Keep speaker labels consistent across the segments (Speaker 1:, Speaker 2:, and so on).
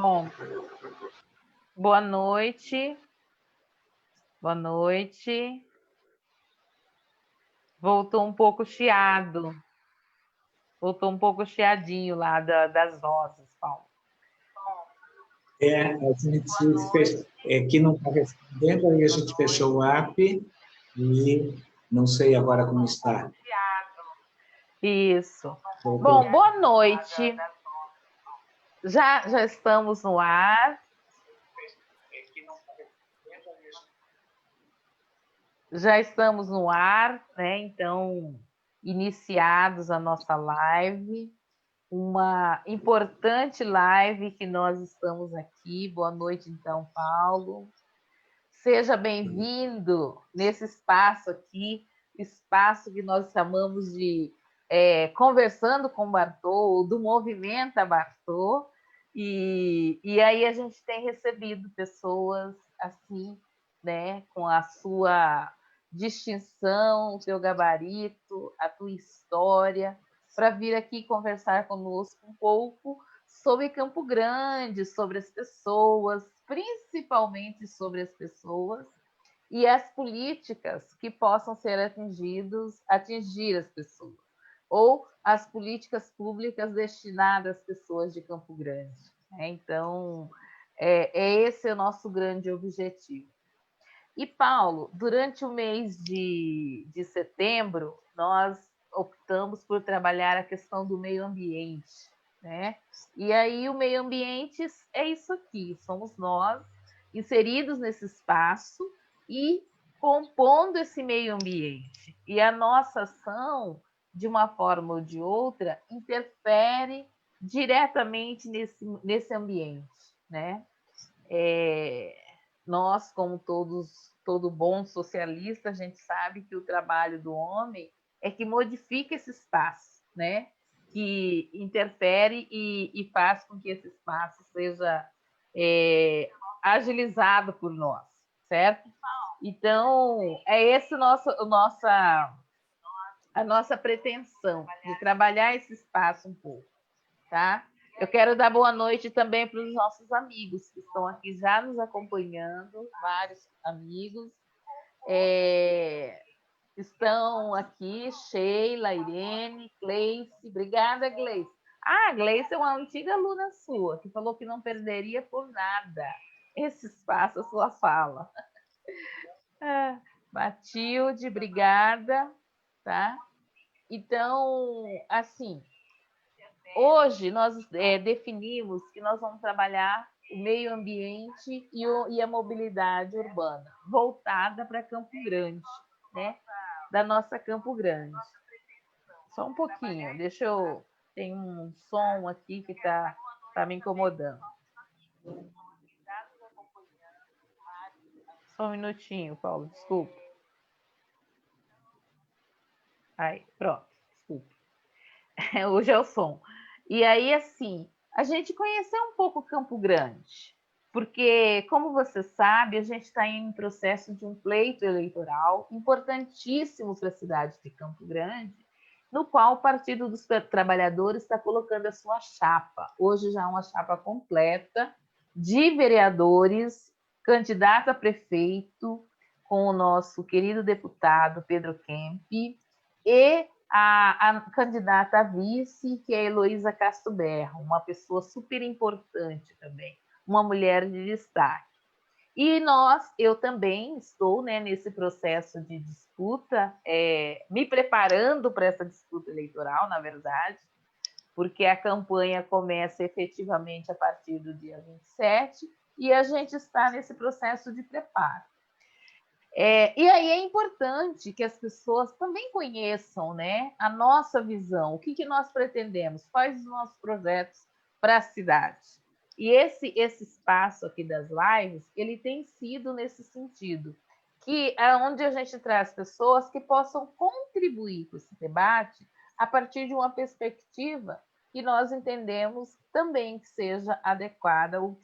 Speaker 1: Bom, boa noite. Boa noite. Voltou um pouco chiado. Voltou um pouco chiadinho lá das vozes, Paulo.
Speaker 2: A gente fez, que não está respondendo, aí a gente fechou o app e não sei agora como está.
Speaker 1: Isso. Bom, boa noite. Já estamos no ar. Já estamos no ar, né? Então, iniciados a nossa live, uma importante live que nós estamos aqui. Boa noite, então, Paulo. Seja bem-vindo nesse espaço aqui, espaço que nós chamamos de Conversando com Bartô, do Movimento Bartô. E aí a gente tem recebido pessoas assim, né, com a sua distinção, o seu gabarito, a tua história, para vir aqui conversar conosco um pouco sobre Campo Grande, sobre as pessoas, principalmente sobre as pessoas e as políticas que possam ser atingir as pessoas, ou as políticas públicas destinadas às pessoas de Campo Grande. Então, esse é o nosso grande objetivo. E, Paulo, durante o mês de setembro, nós optamos por trabalhar a questão do meio ambiente, né? E aí o meio ambiente é isso aqui, somos nós inseridos nesse espaço e compondo esse meio ambiente. E a nossa ação, de uma forma ou de outra, interfere diretamente nesse ambiente, né? Nós, como todo bom socialista, a gente sabe que o trabalho do homem é que modifica esse espaço, né? Que interfere e faz com que esse espaço seja agilizado por nós, certo? Então, é esse a nossa pretensão, de trabalhar esse espaço um pouco, tá? Eu quero dar boa noite também para os nossos amigos que estão aqui já nos acompanhando, vários amigos. Estão aqui Sheila, Irene, Gleice. Obrigada, Gleice. Ah, Gleice é uma antiga aluna sua, que falou que não perderia por nada esse espaço, a sua fala. Matilde, obrigada. Tá? Então, assim, hoje nós definimos que nós vamos trabalhar o meio ambiente e a mobilidade urbana, voltada para Campo Grande, né? Da nossa Campo Grande. Só um pouquinho, tem um som aqui que está me incomodando. Só um minutinho, Paulo, desculpa. Aí, pronto, desculpa. Hoje é o som. E aí, assim, a gente conheceu um pouco Campo Grande, porque, como você sabe, a gente está em processo de um pleito eleitoral importantíssimo para a cidade de Campo Grande, no qual o Partido dos Trabalhadores está colocando a sua chapa. Hoje já é uma chapa completa de vereadores, candidato a prefeito, com o nosso querido deputado Pedro Kemp, e a candidata a vice, que é a Heloísa Castro Berro, uma pessoa super importante também, uma mulher de destaque. E eu também estou, né, nesse processo de disputa, me preparando para essa disputa eleitoral, na verdade, porque a campanha começa efetivamente a partir do dia 27 e a gente está nesse processo de preparo. E aí é importante que as pessoas também conheçam, né, a nossa visão, o que nós pretendemos, quais os nossos projetos para a cidade. E esse espaço aqui das lives, ele tem sido nesse sentido, que é onde a gente traz pessoas que possam contribuir com esse debate a partir de uma perspectiva que nós entendemos também que seja adequada, ou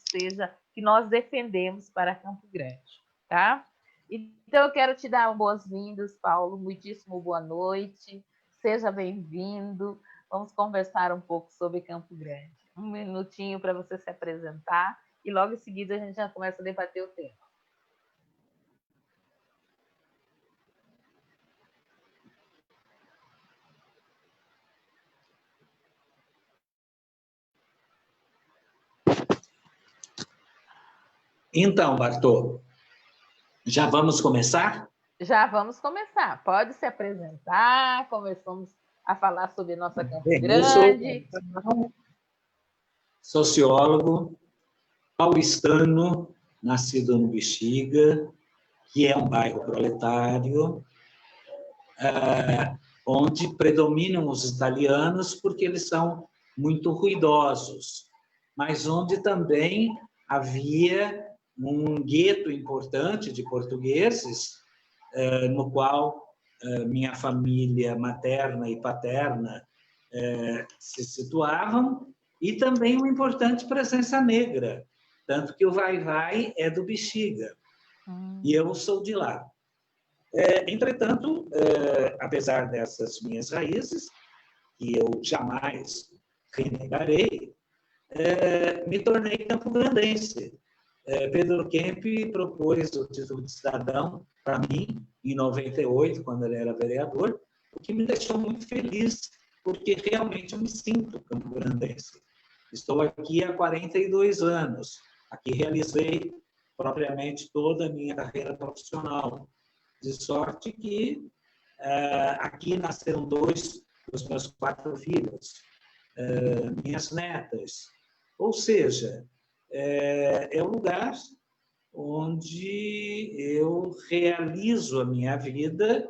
Speaker 1: que nós defendemos para Campo Grande, tá? Então, eu quero te dar boas-vindas, Paulo. Muitíssimo boa noite. Seja bem-vindo. Vamos conversar um pouco sobre Campo Grande. um minutinho para você se apresentar e logo em seguida a gente já começa a debater o tema.
Speaker 2: Então, Bartô, já vamos começar?
Speaker 1: Já vamos começar. Pode se apresentar, começamos a falar sobre nossa Campo
Speaker 2: Bem,
Speaker 1: Grande.
Speaker 2: eu sou sociólogo paulistano, nascido no Bexiga, que é um bairro proletário, onde predominam os italianos porque eles são muito ruidosos, mas onde também havia um gueto importante de portugueses, no qual minha família materna e paterna se situavam, e também uma importante presença negra, tanto que o Vai-Vai é do Bexiga, e eu sou de lá. Entretanto, apesar dessas minhas raízes, que eu jamais renegarei, me tornei campograndense. Pedro Kemp propôs o título de cidadão para mim em 98, quando ele era vereador, o que me deixou muito feliz, porque realmente eu me sinto campograndense. Estou aqui há 42 anos. Aqui realizei propriamente toda a minha carreira profissional. De sorte que aqui nasceram 2 dos meus 4 filhos, minhas netas. Ou seja, é um lugar onde eu realizo a minha vida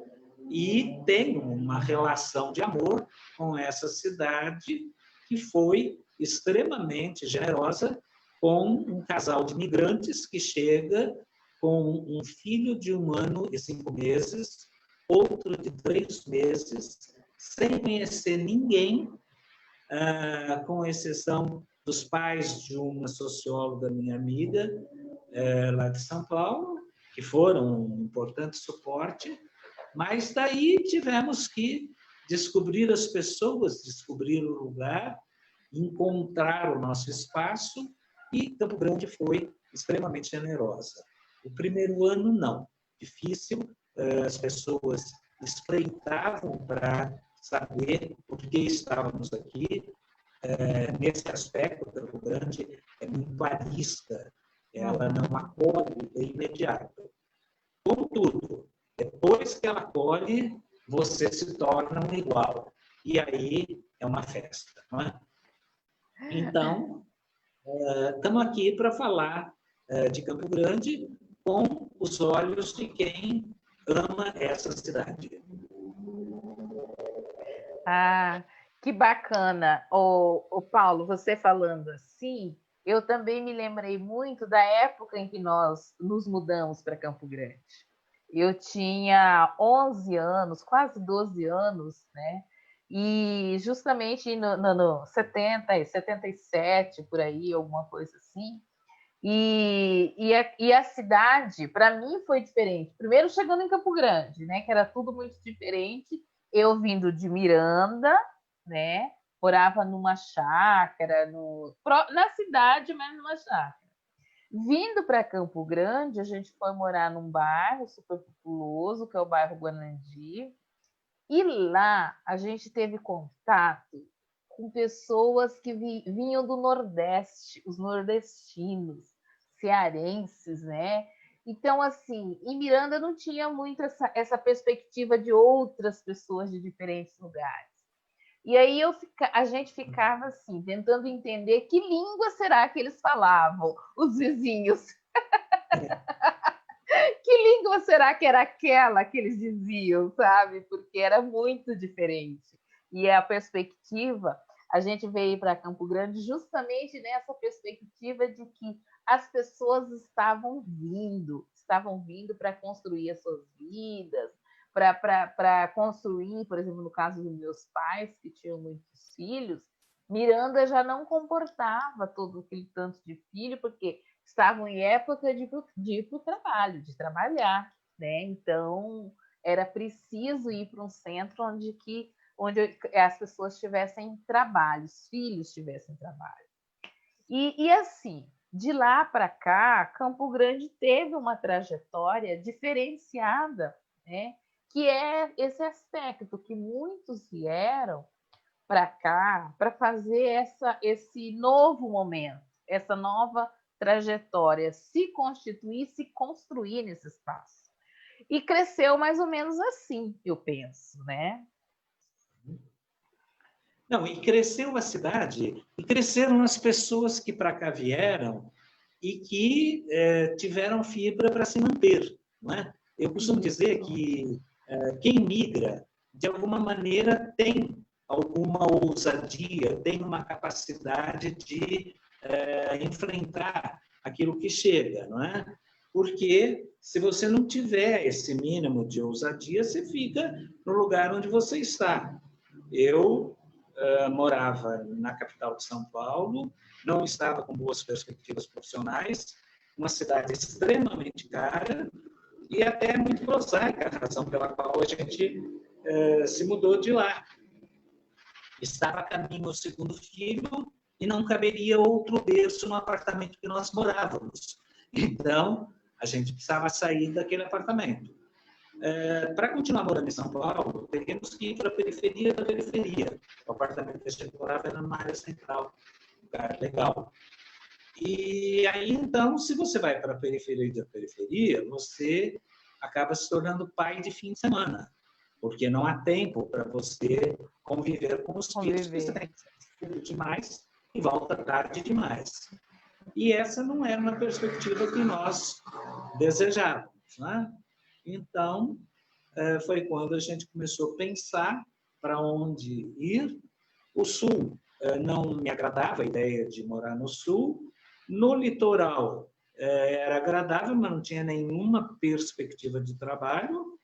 Speaker 2: e tenho uma relação de amor com essa cidade que foi extremamente generosa com um casal de imigrantes que chega com um filho de 1 ano e 5 meses, outro de 3 meses, sem conhecer ninguém, com exceção dos pais de uma socióloga minha amiga, lá de São Paulo, que foram um importante suporte, mas daí tivemos que descobrir as pessoas, descobrir o lugar, encontrar o nosso espaço, e Campo Grande foi extremamente generosa. O primeiro ano, não. Difícil, as pessoas espreitavam para saber por que estávamos aqui. Nesse aspecto, Campo Grande é muito arisca, ela não acolhe de imediato. Contudo, depois que ela acolhe, você se torna um igual. E aí é uma festa, não é? Então, estamos aqui para falar de Campo Grande com os olhos de quem ama essa cidade.
Speaker 1: Ah, que bacana. O Paulo, você falando assim, eu também me lembrei muito da época em que nós nos mudamos para Campo Grande. Eu tinha 11 anos, quase 12 anos, né? E justamente no 70, 77, por aí, alguma coisa assim. E a cidade, para mim, foi diferente. Primeiro, chegando em Campo Grande, né, que era tudo muito diferente. Eu vindo de Miranda, né, morava numa chácara, na cidade, mas numa chácara. Vindo para Campo Grande, a gente foi morar num bairro super populoso, que é o bairro Guanandi. E lá a gente teve contato com pessoas que vinham do Nordeste, os nordestinos, cearenses, né? Então, assim, em Miranda não tinha muito essa perspectiva de outras pessoas de diferentes lugares. E aí a gente ficava assim, tentando entender que língua será que eles falavam, os vizinhos. Que língua será que era aquela que eles diziam, sabe? Porque era muito diferente. E a perspectiva, a gente veio para Campo Grande justamente nessa perspectiva de que as pessoas estavam vindo para construir as suas vidas, para construir, por exemplo, no caso dos meus pais, que tinham muitos filhos, Miranda já não comportava todo aquele tanto de filho, porque estavam em época de ir para o trabalho, de trabalhar, né? Então era preciso ir para um centro onde as pessoas tivessem trabalho, os filhos tivessem trabalho. E assim, de lá para cá, Campo Grande teve uma trajetória diferenciada, né? Que é esse aspecto que muitos vieram para cá para fazer esse novo momento, essa nova trajetória, se constituir, se construir nesse espaço. E cresceu mais ou menos assim, eu penso, né?
Speaker 2: Não, e cresceu a cidade, e cresceram as pessoas que para cá vieram e que tiveram fibra para se manter, não é? Eu costumo dizer que quem migra, de alguma maneira, tem alguma ousadia, tem uma capacidade de enfrentar aquilo que chega, não é? Porque se você não tiver esse mínimo de ousadia, você fica no lugar onde você está. Eu morava na capital de São Paulo, não estava com boas perspectivas profissionais, uma cidade extremamente cara e até muito prosaica, a razão pela qual a gente se mudou de lá. Estava a caminho do segundo filho e não caberia outro berço no apartamento que nós morávamos. Então, a gente precisava sair daquele apartamento. Para continuar morando em São Paulo, teríamos que ir para a periferia da periferia. O apartamento que a gente morava era numa área central, um lugar legal. E aí, então, se você vai para a periferia da periferia, você acaba se tornando pai de fim de semana, porque não há tempo para você conviver com os filhos, porque você tem que sair demais e volta tarde demais. E essa não era uma perspectiva que nós desejávamos, né? Então, foi quando a gente começou a pensar para onde ir. O Sul não me agradava a ideia de morar no Sul. No litoral era agradável, mas não tinha nenhuma perspectiva de trabalho.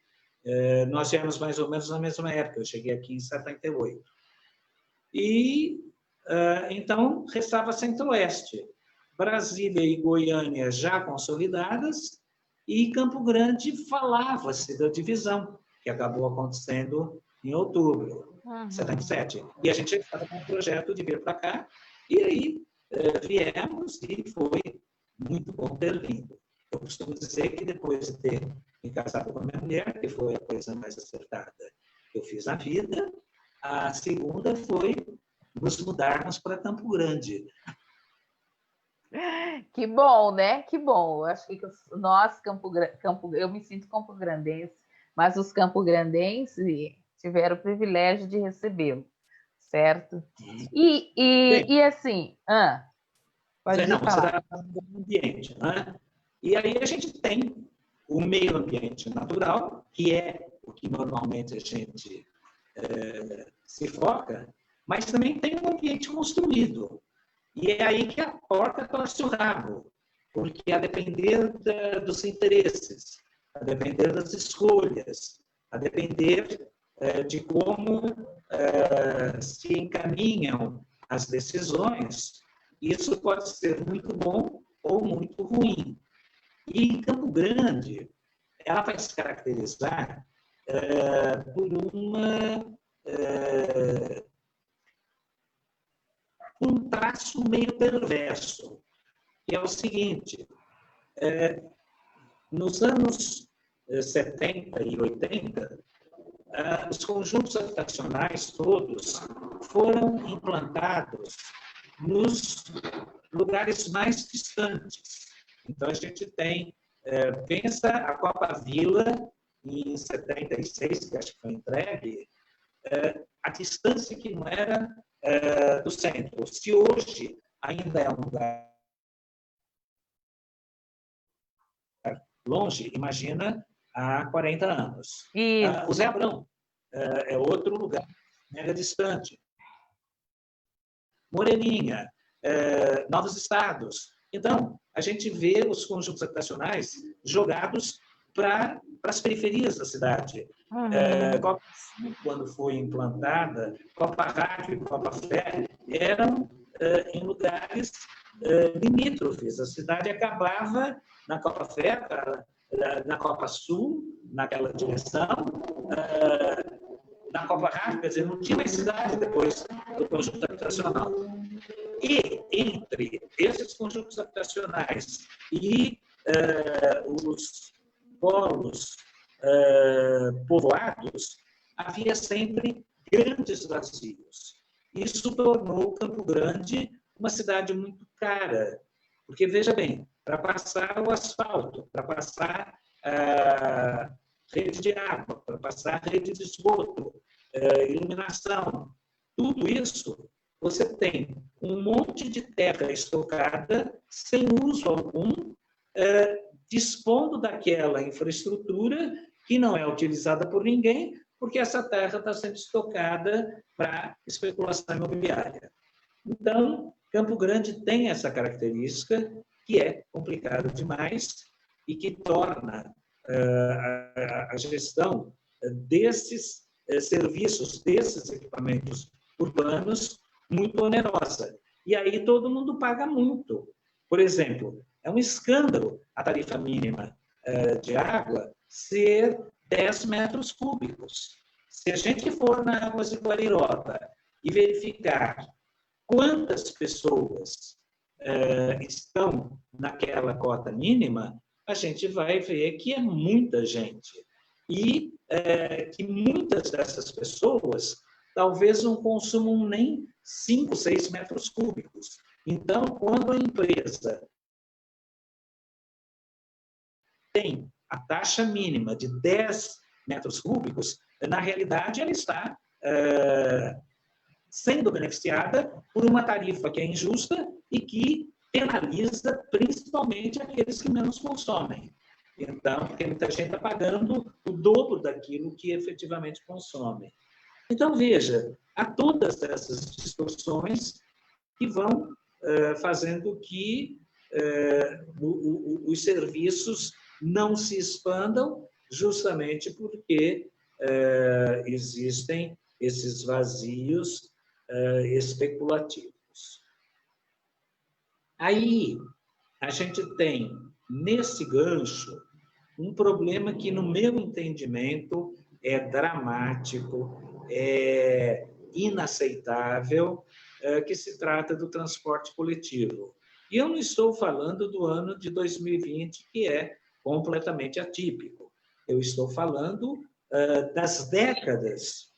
Speaker 2: Nós viemos mais ou menos na mesma época, eu cheguei aqui em 78. E, então, restava Centro-Oeste. Brasília e Goiânia já consolidadas, e Campo Grande falava-se da divisão, que acabou acontecendo em outubro de 77. E a gente estava com um projeto de vir para cá, e aí viemos e foi muito bom ter vindo. Eu costumo dizer que depois de ter me casado com a minha mulher, que foi a coisa mais acertada que eu fiz na vida, a segunda foi nos mudarmos para Campo Grande.
Speaker 1: Que bom, né? Que bom. Eu acho que nós, eu me sinto campograndense, mas os campograndenses tiveram o privilégio de recebê-lo, certo? E assim,
Speaker 2: pode não, falar. Você está falando do ambiente, né? E aí a gente tem o meio ambiente natural, que é o que normalmente a gente se foca, mas também tem um ambiente construído. E é aí que a porta torce o rabo, porque a depender dos interesses, a depender das escolhas, a depender de como se encaminham as decisões, isso pode ser muito bom ou muito ruim. E em Campo Grande, ela vai se caracterizar por um traço meio perverso, que é o seguinte: nos anos 70 e 80, os conjuntos habitacionais todos foram implantados nos lugares mais distantes. Então, a gente tem, pensa a Copa Vila, em 76, que acho que foi entregue, a distância que não era do centro. Se hoje ainda é um lugar longe, imagina há 40 anos. O Zé Abrão é outro lugar mega distante. Moreninha, Novos Estados. Então, a gente vê os conjuntos habitacionais jogados para as periferias da cidade. Copa Sul, quando foi implantada, Copa Rádio e Copa Fé eram em lugares limítrofes. A cidade acabava na Copa Fé, na Copa Sul, naquela direção, na Copa Rádio, quer dizer, não tinha mais cidade depois do conjunto habitacional. E entre esses conjuntos habitacionais e os polos povoados, havia sempre grandes vazios. Isso tornou Campo Grande uma cidade muito cara, porque, veja bem, para passar o asfalto, para passar a rede de água, para passar a rede de esgoto, iluminação, tudo isso, você tem um monte de terra estocada, sem uso algum, dispondo daquela infraestrutura que não é utilizada por ninguém, porque essa terra está sendo estocada para especulação imobiliária. Então, Campo Grande tem essa característica, que é complicado demais e que torna a gestão desses serviços, desses equipamentos urbanos, muito onerosa. E aí todo mundo paga muito. Por exemplo, é um escândalo a tarifa mínima de água ser 10 metros cúbicos. Se a gente for na Águas de Guarirota e verificar quantas pessoas estão naquela cota mínima, a gente vai ver que é muita gente. E que muitas dessas pessoas talvez não consumam nem 5, 6 metros cúbicos. Então, quando a empresa tem a taxa mínima de 10 metros cúbicos, na realidade, ela está sendo beneficiada por uma tarifa que é injusta e que penaliza principalmente aqueles que menos consomem. Então, porque muita gente está pagando o dobro daquilo que efetivamente consome. Então, veja, há todas essas distorções que vão fazendo que os serviços não se expandam, justamente porque existem esses vazios especulativos. Aí, a gente tem, nesse gancho, um problema que, no meu entendimento, é dramático, é inaceitável, que se trata do transporte coletivo. E eu não estou falando do ano de 2020, que é completamente atípico. Eu estou falando das décadas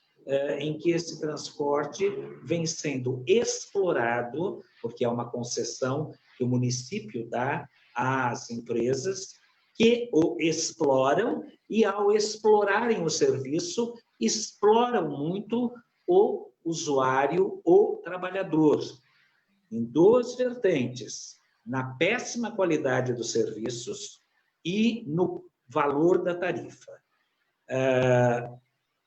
Speaker 2: em que esse transporte vem sendo explorado, porque é uma concessão que o município dá às empresas que o exploram, e ao explorarem o serviço, exploram muito o usuário, o trabalhador, em duas vertentes: na péssima qualidade dos serviços e no valor da tarifa.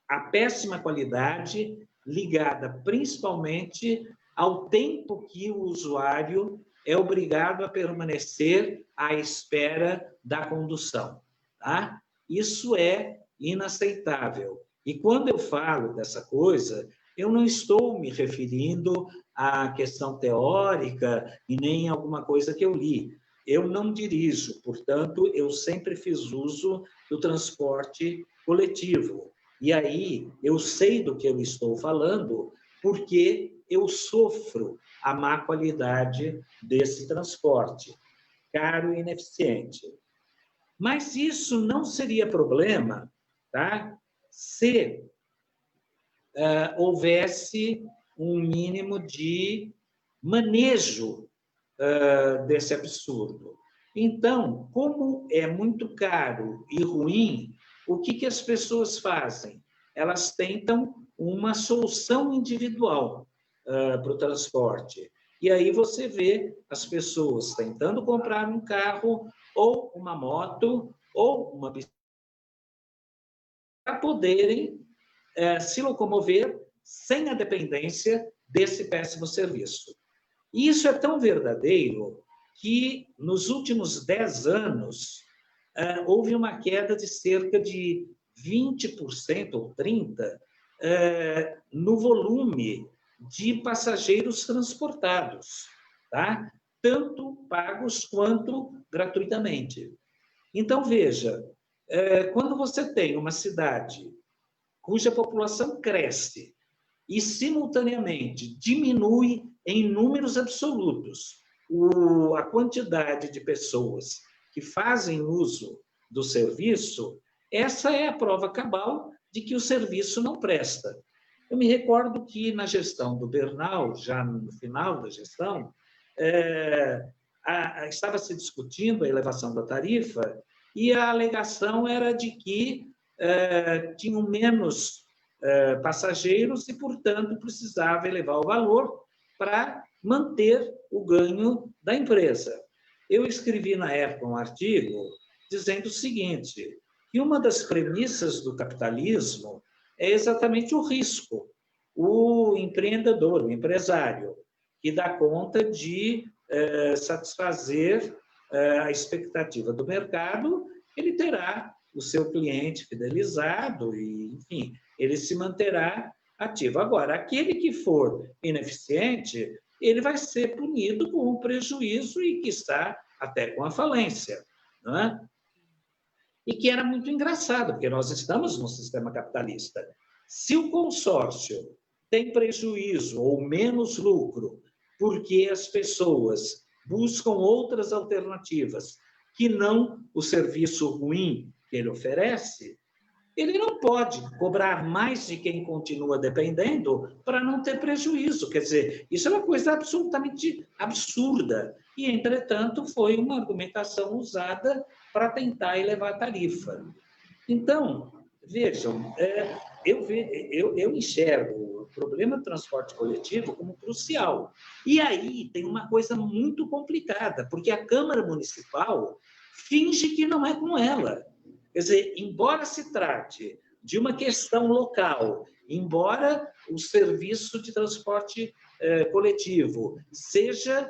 Speaker 2: A péssima qualidade ligada principalmente ao tempo que o usuário é obrigado a permanecer à espera da condução. Tá? Isso é inaceitável. E quando eu falo dessa coisa, eu não estou me referindo à questão teórica e nem a alguma coisa que eu li. Eu não dirijo, portanto, eu sempre fiz uso do transporte coletivo. E aí eu sei do que eu estou falando, porque eu sofro a má qualidade desse transporte, caro e ineficiente. Mas isso não seria problema, tá? Se houvesse um mínimo de manejo desse absurdo. Então, como é muito caro e ruim, o que as pessoas fazem? Elas tentam uma solução individual para o transporte. E aí você vê as pessoas tentando comprar um carro, ou uma moto, ou uma bicicleta, para poderem se locomover sem a dependência desse péssimo serviço. E isso é tão verdadeiro que, nos últimos 10 anos, houve uma queda de cerca de 20% ou 30% no volume de passageiros transportados, tá? Tanto pagos quanto gratuitamente. Então, veja, quando você tem uma cidade cuja população cresce, e, simultaneamente, diminui em números absolutos a quantidade de pessoas que fazem uso do serviço, essa é a prova cabal de que o serviço não presta. Eu me recordo que, na gestão do Bernal, já no final da gestão, estava se discutindo a elevação da tarifa e a alegação era de que tinham menos passageiros e, portanto, precisava elevar o valor para manter o ganho da empresa. Eu escrevi, na época, um artigo dizendo o seguinte, que uma das premissas do capitalismo é exatamente o risco. O empreendedor, o empresário, que dá conta de satisfazer a expectativa do mercado, ele terá o seu cliente fidelizado e, enfim, ele se manterá ativo. Agora, aquele que for ineficiente, ele vai ser punido com um prejuízo e, quiçá, até com a falência, não é? E que era muito engraçado, porque nós estamos num sistema capitalista. Se o consórcio tem prejuízo ou menos lucro, porque as pessoas buscam outras alternativas que não o serviço ruim que ele oferece, ele não pode cobrar mais de quem continua dependendo para não ter prejuízo. Quer dizer, isso é uma coisa absolutamente absurda. E, entretanto, foi uma argumentação usada para tentar elevar a tarifa. Então, vejam, eu enxergo o problema do transporte coletivo como crucial. E aí tem uma coisa muito complicada, porque a Câmara Municipal finge que não é com ela. Quer dizer, embora se trate de uma questão local, embora o serviço de transporte coletivo seja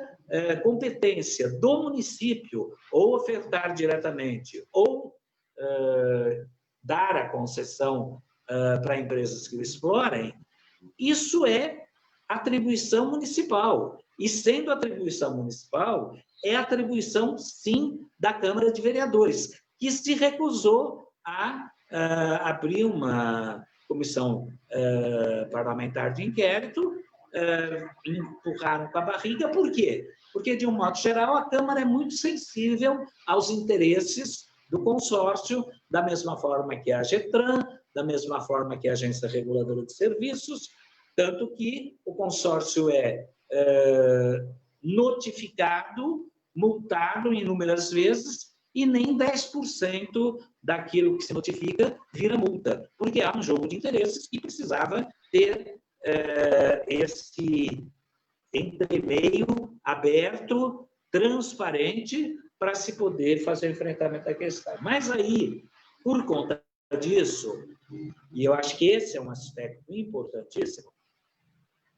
Speaker 2: competência do município, ou ofertar diretamente, ou dar a concessão para empresas que o explorem, isso é atribuição municipal. E, sendo atribuição municipal, é atribuição, sim, da Câmara de Vereadores, que se recusou a abrir uma comissão parlamentar de inquérito, empurraram com a barriga. Por quê? Porque, de um modo geral, a Câmara é muito sensível aos interesses do consórcio, da mesma forma que a AGETRAN, da mesma forma que a Agência Reguladora de Serviços, tanto que o consórcio é notificado, multado inúmeras vezes, e nem 10% daquilo que se notifica vira multa, porque há um jogo de interesses que precisava ter esse entremeio aberto, transparente, para se poder fazer o enfrentamento da questão. Mas aí, por conta disso, e eu acho que esse é um aspecto importantíssimo,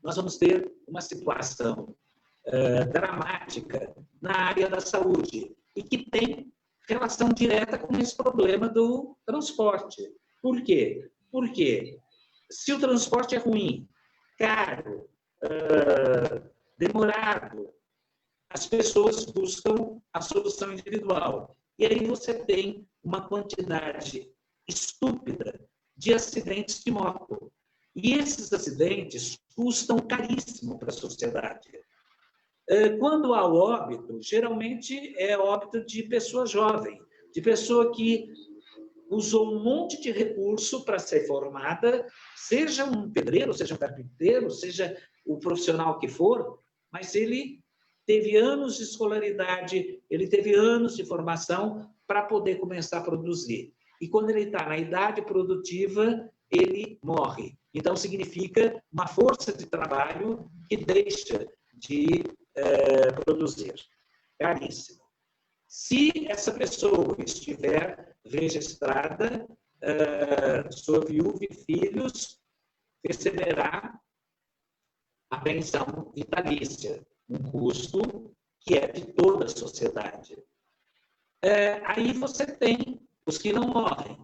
Speaker 2: nós vamos ter uma situação dramática na área da saúde e que tem relação direta com esse problema do transporte. Por quê? Porque se o transporte é ruim, caro, demorado, as pessoas buscam a solução individual. E aí você tem uma quantidade estúpida de acidentes de moto. E esses acidentes custam caríssimo para a sociedade. Quando há óbito, geralmente é óbito de pessoa jovem, de pessoa que usou um monte de recurso para ser formada, seja um pedreiro, seja um carpinteiro, seja o profissional que for, mas ele teve anos de escolaridade, ele teve anos de formação para poder começar a produzir. E quando ele está na idade produtiva, ele morre. Então, significa uma força de trabalho que deixa de produzir. Caríssimo. Se essa pessoa estiver registrada, sua viúva e filhos, receberá a pensão vitalícia, um custo que é de toda a sociedade. Aí você tem os que não morrem.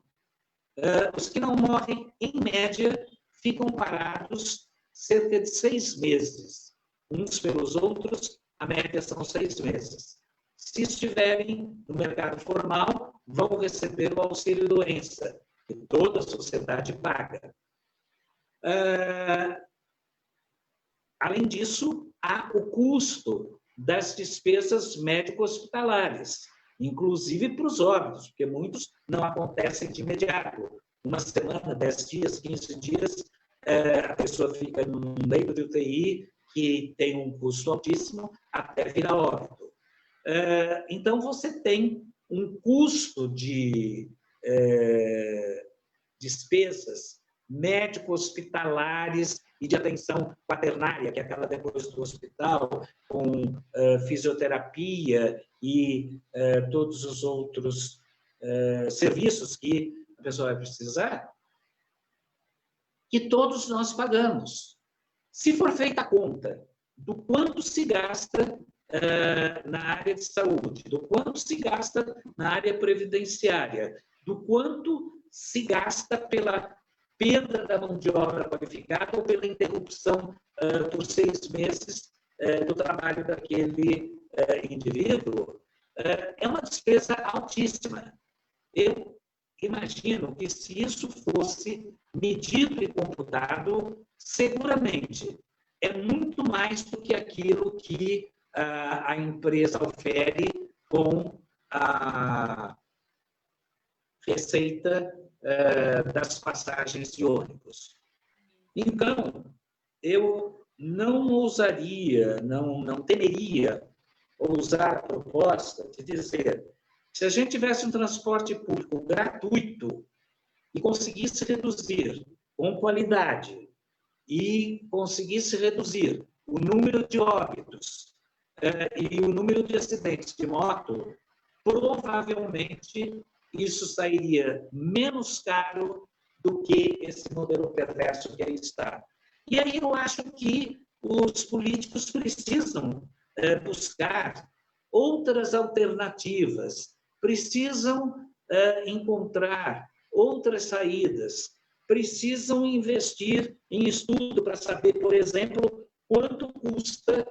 Speaker 2: Os que não morrem, em média, ficam parados cerca de 6 meses. Uns pelos outros, a média são 6 meses. Se estiverem no mercado formal, vão receber o auxílio-doença, que toda a sociedade paga. Além disso, há o custo das despesas médico-hospitalares, inclusive para os óbitos, porque muitos não acontecem de imediato. Uma semana, 10 dias, 15 dias, a pessoa fica num leito de UTI que tem um custo altíssimo até virar óbito. Então, você tem um custo de despesas médico-hospitalares e de atenção quaternária, que é aquela depois do hospital, com fisioterapia e todos os outros serviços que a pessoa vai precisar, que todos nós pagamos. Se for feita a conta do quanto se gasta na área de saúde, do quanto se gasta na área previdenciária, do quanto se gasta pela perda da mão de obra qualificada ou pela interrupção por 6 meses do trabalho daquele indivíduo, é uma despesa altíssima. Eu imagino que, se isso fosse medido e computado, seguramente é muito mais do que aquilo que a empresa ofere com a receita das passagens de ônibus. Então, eu não ousaria, não temeria ousar a proposta de dizer: se a gente tivesse um transporte público gratuito e conseguisse reduzir com qualidade e conseguisse reduzir o número de óbitos e o número de acidentes de moto, provavelmente isso sairia menos caro do que esse modelo perverso que aí está. E aí eu acho que os políticos precisam buscar outras alternativas, precisam encontrar outras saídas, precisam investir em estudo para saber, por exemplo, quanto custa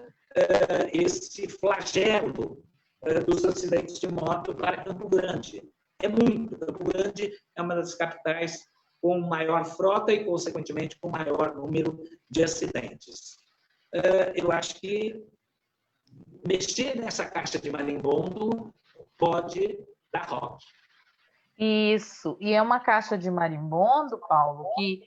Speaker 2: esse flagelo dos acidentes de moto para Campo Grande. É muito. Campo Grande é uma das capitais com maior frota e, consequentemente, com maior número de acidentes. Eu acho que mexer nessa caixa de marimbondo pode dar rock.
Speaker 1: Isso, e é uma caixa de marimbondo, Paulo, que,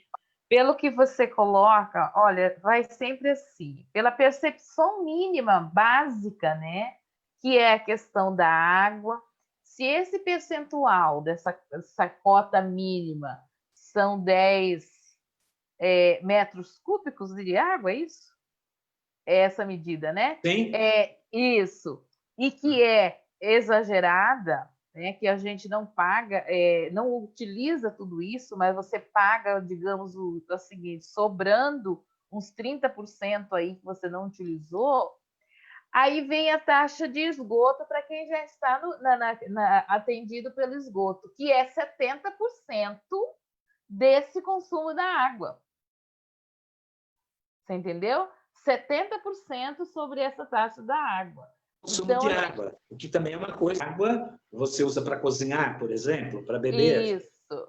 Speaker 1: pelo que você coloca, olha, vai sempre assim, pela percepção mínima, básica, né? Que é a questão da água. Se esse percentual dessa cota mínima são 10 metros cúbicos de água, é isso? É essa medida, né?
Speaker 2: Sim.
Speaker 1: Isso. E que é exagerada, né? Que a gente não paga, não utiliza tudo isso, mas você paga, digamos, o seguinte, sobrando uns 30% aí que você não utilizou. Aí vem a taxa de esgoto para quem já está atendido pelo esgoto, que é 70% desse consumo da água. Você entendeu? 70% sobre essa taxa da água.
Speaker 2: Consumo então, de água, o que também é uma coisa. Água você usa para cozinhar, por exemplo, para beber.
Speaker 1: Isso.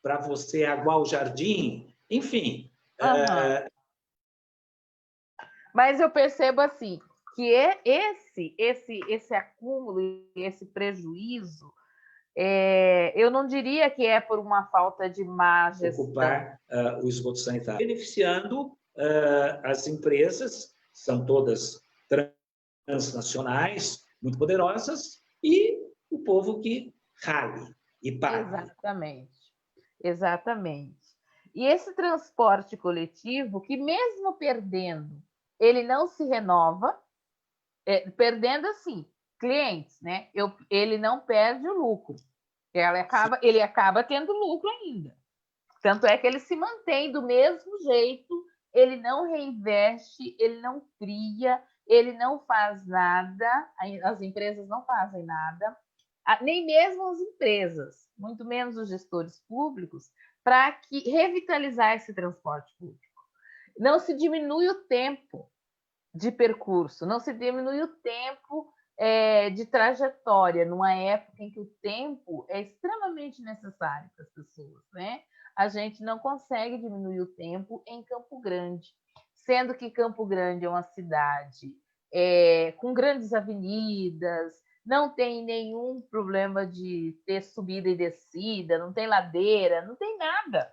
Speaker 2: Para você aguar o jardim, enfim.
Speaker 1: Mas eu percebo assim que esse acúmulo, esse prejuízo, eu não diria que é por uma falta de má gestão.
Speaker 2: Ocupar o esgoto sanitário. Beneficiando as empresas, são todas transnacionais, muito poderosas, e o povo que rale e paga.
Speaker 1: Exatamente. E esse transporte coletivo, que mesmo perdendo, ele não se renova, perdendo assim, clientes, né? Ele não perde o lucro. Ele acaba tendo lucro ainda. Tanto é que ele se mantém do mesmo jeito, ele não reinveste, ele não cria, ele não faz nada, as empresas não fazem nada, nem mesmo as empresas, muito menos os gestores públicos, para revitalizar esse transporte público. Não se diminui o tempo de percurso, não se diminui o tempo de trajetória, numa época em que o tempo é extremamente necessário para as pessoas, né? a gente não consegue diminuir o tempo em Campo Grande, sendo que Campo Grande é uma cidade com grandes avenidas, não tem nenhum problema de ter subida e descida, não tem ladeira, não tem nada,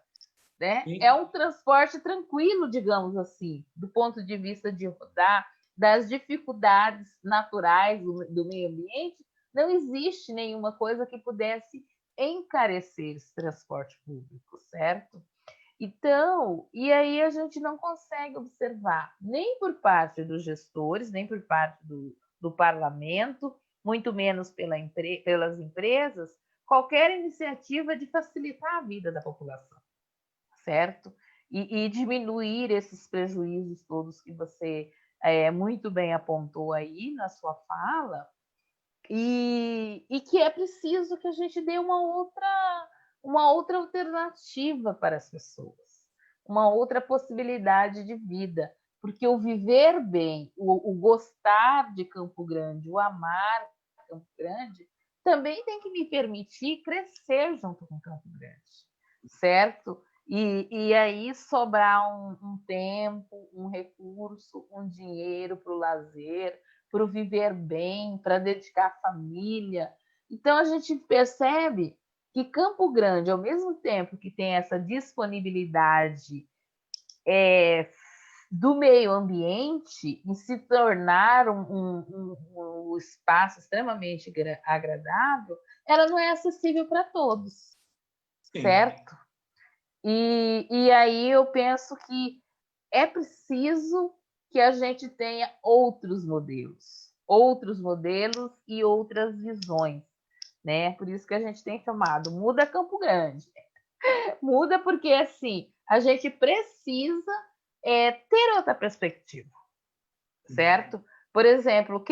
Speaker 1: né? É um transporte tranquilo, digamos assim, do ponto de vista de rodar, das dificuldades naturais do meio ambiente, não existe nenhuma coisa que pudesse encarecer esse transporte público, certo? Então, e aí a gente não consegue observar, nem por parte dos gestores, nem por parte do parlamento, muito menos pelas empresas, qualquer iniciativa de facilitar a vida da população, certo? E diminuir esses prejuízos todos que você muito bem apontou aí na sua fala, e que é preciso que a gente dê uma outra alternativa para as pessoas, uma outra possibilidade de vida, porque o viver bem, o gostar de Campo Grande, o amar Campo Grande, também tem que me permitir crescer junto com Campo Grande, certo? E aí sobrar um tempo, um recurso, um dinheiro para o lazer, para o viver bem, para dedicar à família. Então, a gente percebe que Campo Grande, ao mesmo tempo que tem essa disponibilidade do meio ambiente em se tornar um espaço extremamente agradável, ela não é acessível para todos, certo? E aí eu penso que é preciso que a gente tenha outros modelos e outras visões, né? Por isso que a gente tem chamado Muda Campo Grande. Muda porque, assim, a gente precisa ter outra perspectiva, certo? Por exemplo,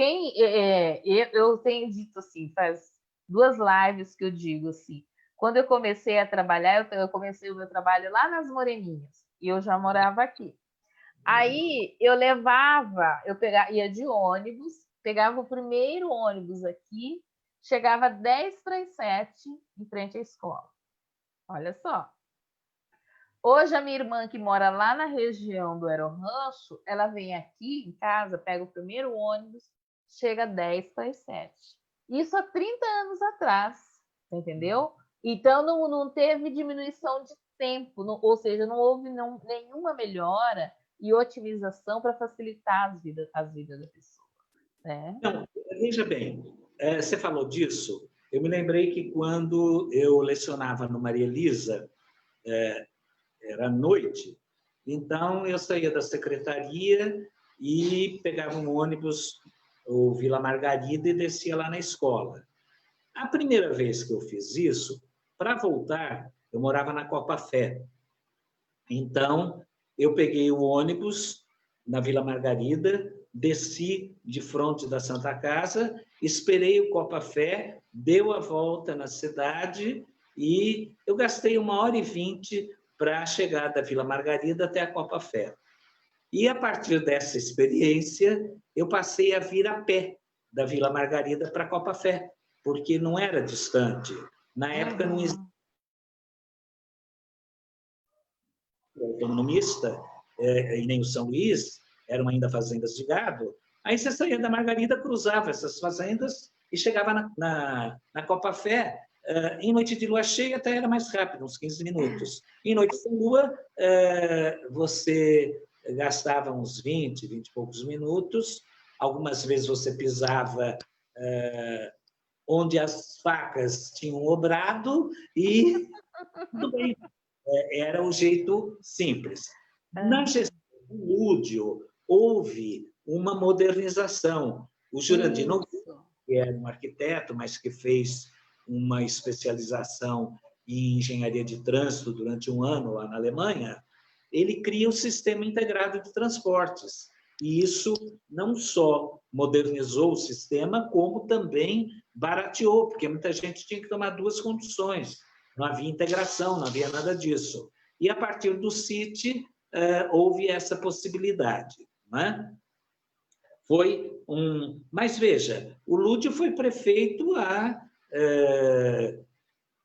Speaker 1: eu tenho dito assim, faz 2 lives que eu digo assim, quando eu comecei a trabalhar, eu comecei o meu trabalho lá nas Moreninhas, e eu já morava aqui. Aí eu ia de ônibus, pegava o primeiro ônibus aqui, chegava 10 para as 7 em frente à escola. Olha só. Hoje a minha irmã, que mora lá na região do Aerorancho, ela vem aqui em casa, pega o primeiro ônibus, chega 10 para as 7. Isso há 30 anos atrás, entendeu? Então não teve diminuição de tempo, ou seja, não houve nenhuma melhora e otimização para facilitar as vidas da pessoa. Né?
Speaker 2: Não, veja bem, você falou disso, eu me lembrei que quando eu lecionava no Maria Elisa, era à noite, então eu saía da secretaria e pegava um ônibus, ou Vila Margarida, e descia lá na escola. A primeira vez que eu fiz isso, para voltar, eu morava na Copa Fé. Então, eu peguei o ônibus na Vila Margarida, desci de frente da Santa Casa, esperei o Copa Fé, deu a volta na cidade e eu gastei 1h20 para chegar da Vila Margarida até a Copa Fé. E a partir dessa experiência, eu passei a vir a pé da Vila Margarida para a Copa Fé, porque não era distante. Na época não existia autonomista, e nem o São Luís, eram ainda fazendas de gado. Aí você saía da Margarida, cruzava essas fazendas e chegava na Copa Fé. Em noite de lua cheia até era mais rápido, uns 15 minutos. Em noite sem lua, você gastava uns 20 e poucos minutos. Algumas vezes você pisava onde as facas tinham obrado e tudo bem. Era um jeito simples. Na gestão do Lúdio, houve uma modernização. O Jurandir Nogueira, que era um arquiteto, mas que fez uma especialização em engenharia de trânsito durante um ano lá na Alemanha, ele cria o sistema integrado de transportes. E isso não só modernizou o sistema, como também barateou, porque muita gente tinha que tomar 2 conduções. Não havia integração, não havia nada disso. E, a partir do CIT, houve essa possibilidade. Né? Mas, veja, o Lúdio foi prefeito há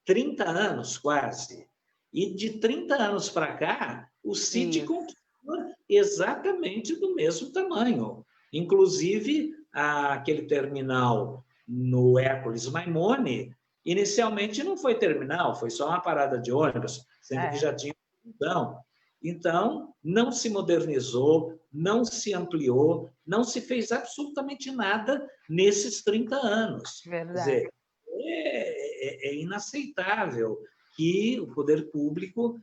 Speaker 2: 30 anos, quase. E de 30 anos para cá, o City
Speaker 1: Isso.
Speaker 2: continua exatamente do mesmo tamanho. Inclusive, aquele terminal no Hércules Maimone, inicialmente não foi terminal, foi só uma parada de ônibus, sendo que
Speaker 1: É,
Speaker 2: já tinha então. Então, não se modernizou, não se ampliou, não se fez absolutamente nada nesses 30 anos. Quer
Speaker 1: verdade.
Speaker 2: dizer, é inaceitável que o poder público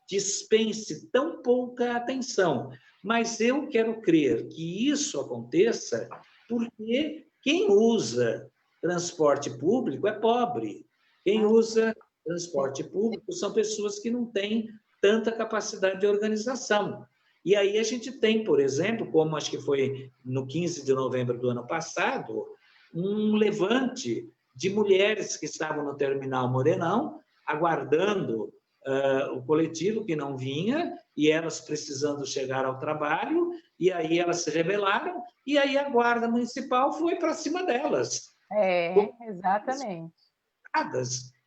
Speaker 2: dispense tão pouca atenção. Mas eu quero crer que isso aconteça porque quem usa transporte público é pobre. Quem
Speaker 1: Ah,
Speaker 2: usa transporte público são pessoas que não têm tanta capacidade de organização. E aí a gente tem, por exemplo, como acho que foi no 15 de novembro do ano passado, um levante de mulheres que estavam no terminal Morenão, aguardando o coletivo que não vinha, e elas precisando chegar ao trabalho, e aí elas se rebelaram, e aí a guarda municipal foi para cima delas,
Speaker 1: exatamente.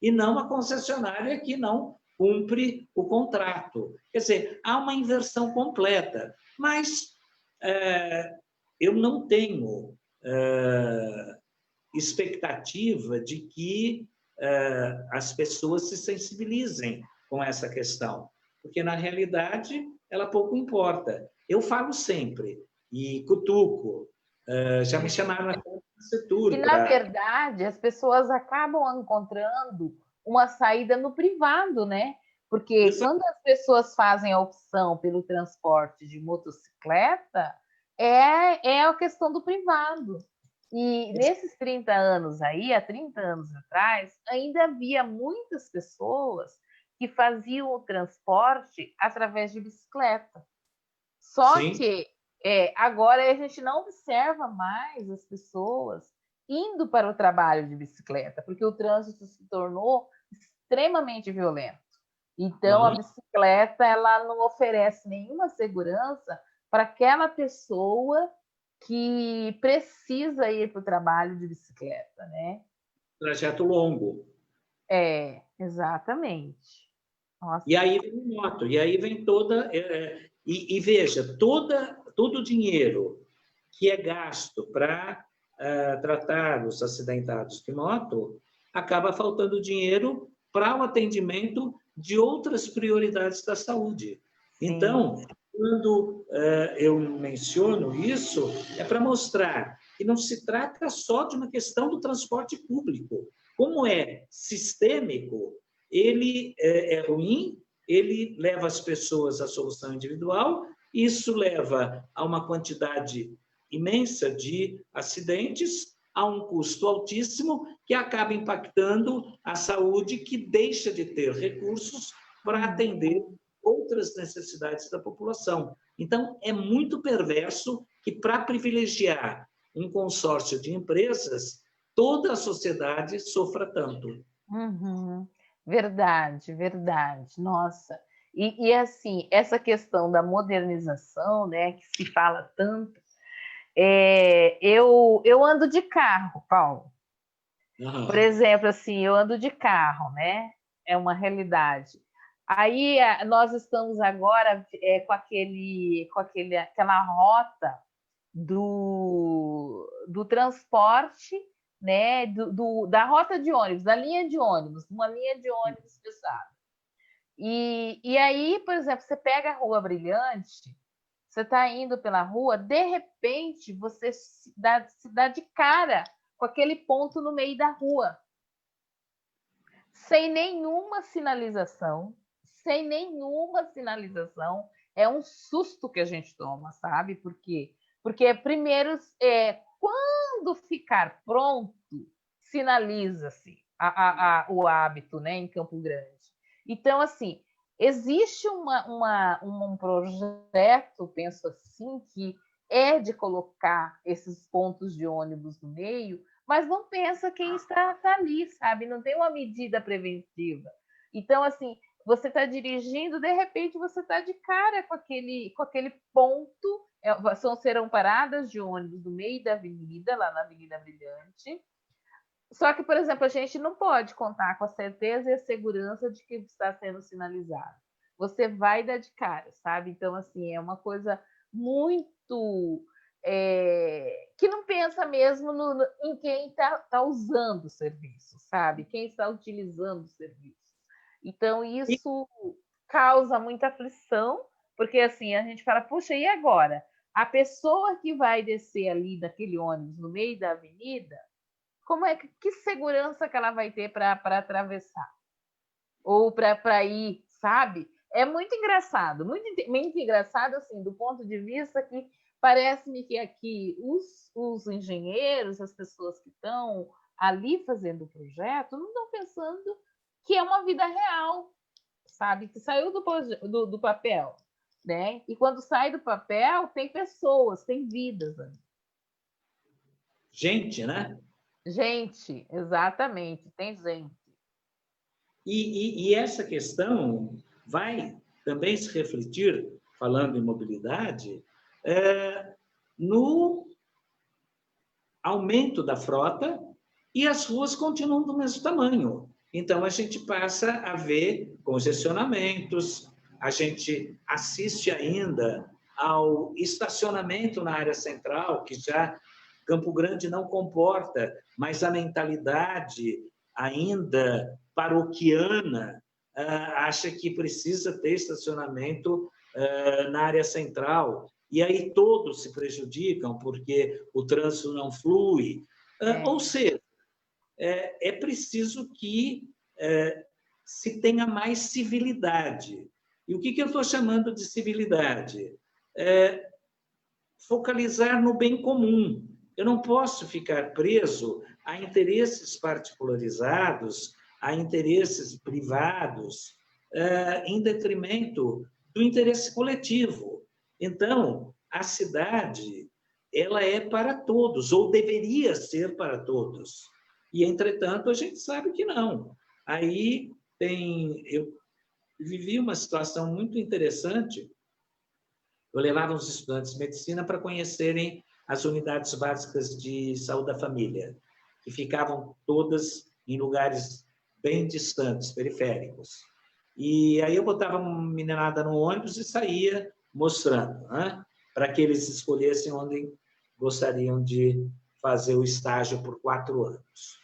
Speaker 2: e não a concessionária que não cumpre o contrato. Quer dizer, há uma inversão completa, mas eu não tenho expectativa de que as pessoas se sensibilizem com essa questão, porque na realidade ela pouco importa. Eu falo sempre e cutuco, já me chamaram até no
Speaker 1: E,
Speaker 2: setor
Speaker 1: na
Speaker 2: para.
Speaker 1: verdade, as pessoas acabam encontrando uma saída no privado, né? Porque quando as pessoas fazem a opção pelo transporte de motocicleta, é a questão do privado. E nesses 30 anos aí, há 30 anos atrás, ainda havia muitas pessoas que faziam o transporte através de bicicleta. Só
Speaker 2: Sim,
Speaker 1: que agora a gente não observa mais as pessoas indo para o trabalho de bicicleta, porque o trânsito se tornou extremamente violento. Então, a
Speaker 2: uhum.
Speaker 1: bicicleta ela não oferece nenhuma segurança para aquela pessoa que precisa ir para o trabalho de bicicleta, né?
Speaker 2: Trajeto longo.
Speaker 1: Exatamente. Nossa,
Speaker 2: E aí vem moto, e aí vem toda. E veja, todo o dinheiro que é gasto para tratar os acidentados de moto, acaba faltando dinheiro para o atendimento de outras prioridades da saúde.
Speaker 1: sim.
Speaker 2: Então, quando eu menciono isso, é para mostrar que não se trata só de uma questão do transporte público. Como é sistêmico, ele é ruim, ele leva as pessoas à solução individual, isso leva a uma quantidade imensa de acidentes a um custo altíssimo que acaba impactando a saúde, que deixa de ter recursos para atender outras necessidades da população. Então, é muito perverso que, para privilegiar um consórcio de empresas, toda a sociedade sofra tanto.
Speaker 1: Uhum. Verdade, verdade. Nossa. Assim, essa questão da modernização, né, que se fala tanto, eu ando de carro, Paulo. Por
Speaker 2: Uhum.
Speaker 1: exemplo, assim, eu ando de carro, né? É uma realidade. Aí nós estamos agora aquela rota do transporte, né? Da rota de ônibus, da linha de ônibus, uma linha de ônibus pesada. E aí, por exemplo, você pega a Rua Brilhante, você está indo pela rua, de repente você se dá de cara com aquele ponto no meio da rua, sem nenhuma sinalização, sem nenhuma sinalização. É um susto que a gente toma, sabe? Por quê? Porque primeiro, quando ficar pronto, sinaliza-se o hábito, né, em Campo Grande. Então, assim, existe um projeto, penso assim, que é de colocar esses pontos de ônibus no meio, mas não pensa quem está ali, sabe? Não tem uma medida preventiva. Então, assim, você está dirigindo, de repente você está de cara com aquele ponto. Serão paradas de ônibus no meio da avenida, lá na Avenida Brilhante, Só que, por exemplo, a gente não pode contar com a certeza e a segurança de que está sendo sinalizado. Você vai dar de cara, sabe? Então, assim, é uma coisa muito que não pensa mesmo em quem está usando o serviço, sabe? Quem está utilizando o serviço. Então, isso causa muita aflição, porque assim, a gente fala, puxa, e agora? A pessoa que vai descer ali daquele ônibus no meio da avenida, como é que segurança que ela vai ter para atravessar? Ou para ir, sabe? É muito engraçado, muito engraçado, assim, do ponto de vista que parece-me que aqui os engenheiros, as pessoas que estão ali fazendo o projeto, não estão pensando que é uma vida real, sabe? Que saiu do papel, né? E quando sai do papel, tem pessoas, tem vidas ali.
Speaker 2: Gente, né?
Speaker 1: Gente, exatamente, tem gente.
Speaker 2: E essa questão vai também se refletir, falando em mobilidade, no aumento da frota e as ruas continuam do mesmo tamanho. Então, a gente passa a ver congestionamentos, a gente assiste ainda ao estacionamento na área central, que já Campo Grande não comporta, mas a mentalidade ainda paroquiana acha que precisa ter estacionamento na área central. E aí todos se prejudicam porque o trânsito não flui. Ou seja, é preciso que se tenha mais civilidade. E o que eu estou chamando de civilidade? Focalizar no bem comum. Eu não posso ficar preso a interesses particularizados, a interesses privados, em detrimento do interesse coletivo. Então, a cidade, ela é para todos, ou deveria ser para todos. E, entretanto, a gente sabe que não. Aí eu vivi uma situação muito interessante. Eu levava os estudantes de medicina para conhecerem as unidades básicas de saúde da família, que ficavam todas em lugares bem distantes, periféricos. E aí eu botava uma meninada no ônibus e saía mostrando, né? Para que eles escolhessem onde gostariam de fazer o estágio por 4 anos.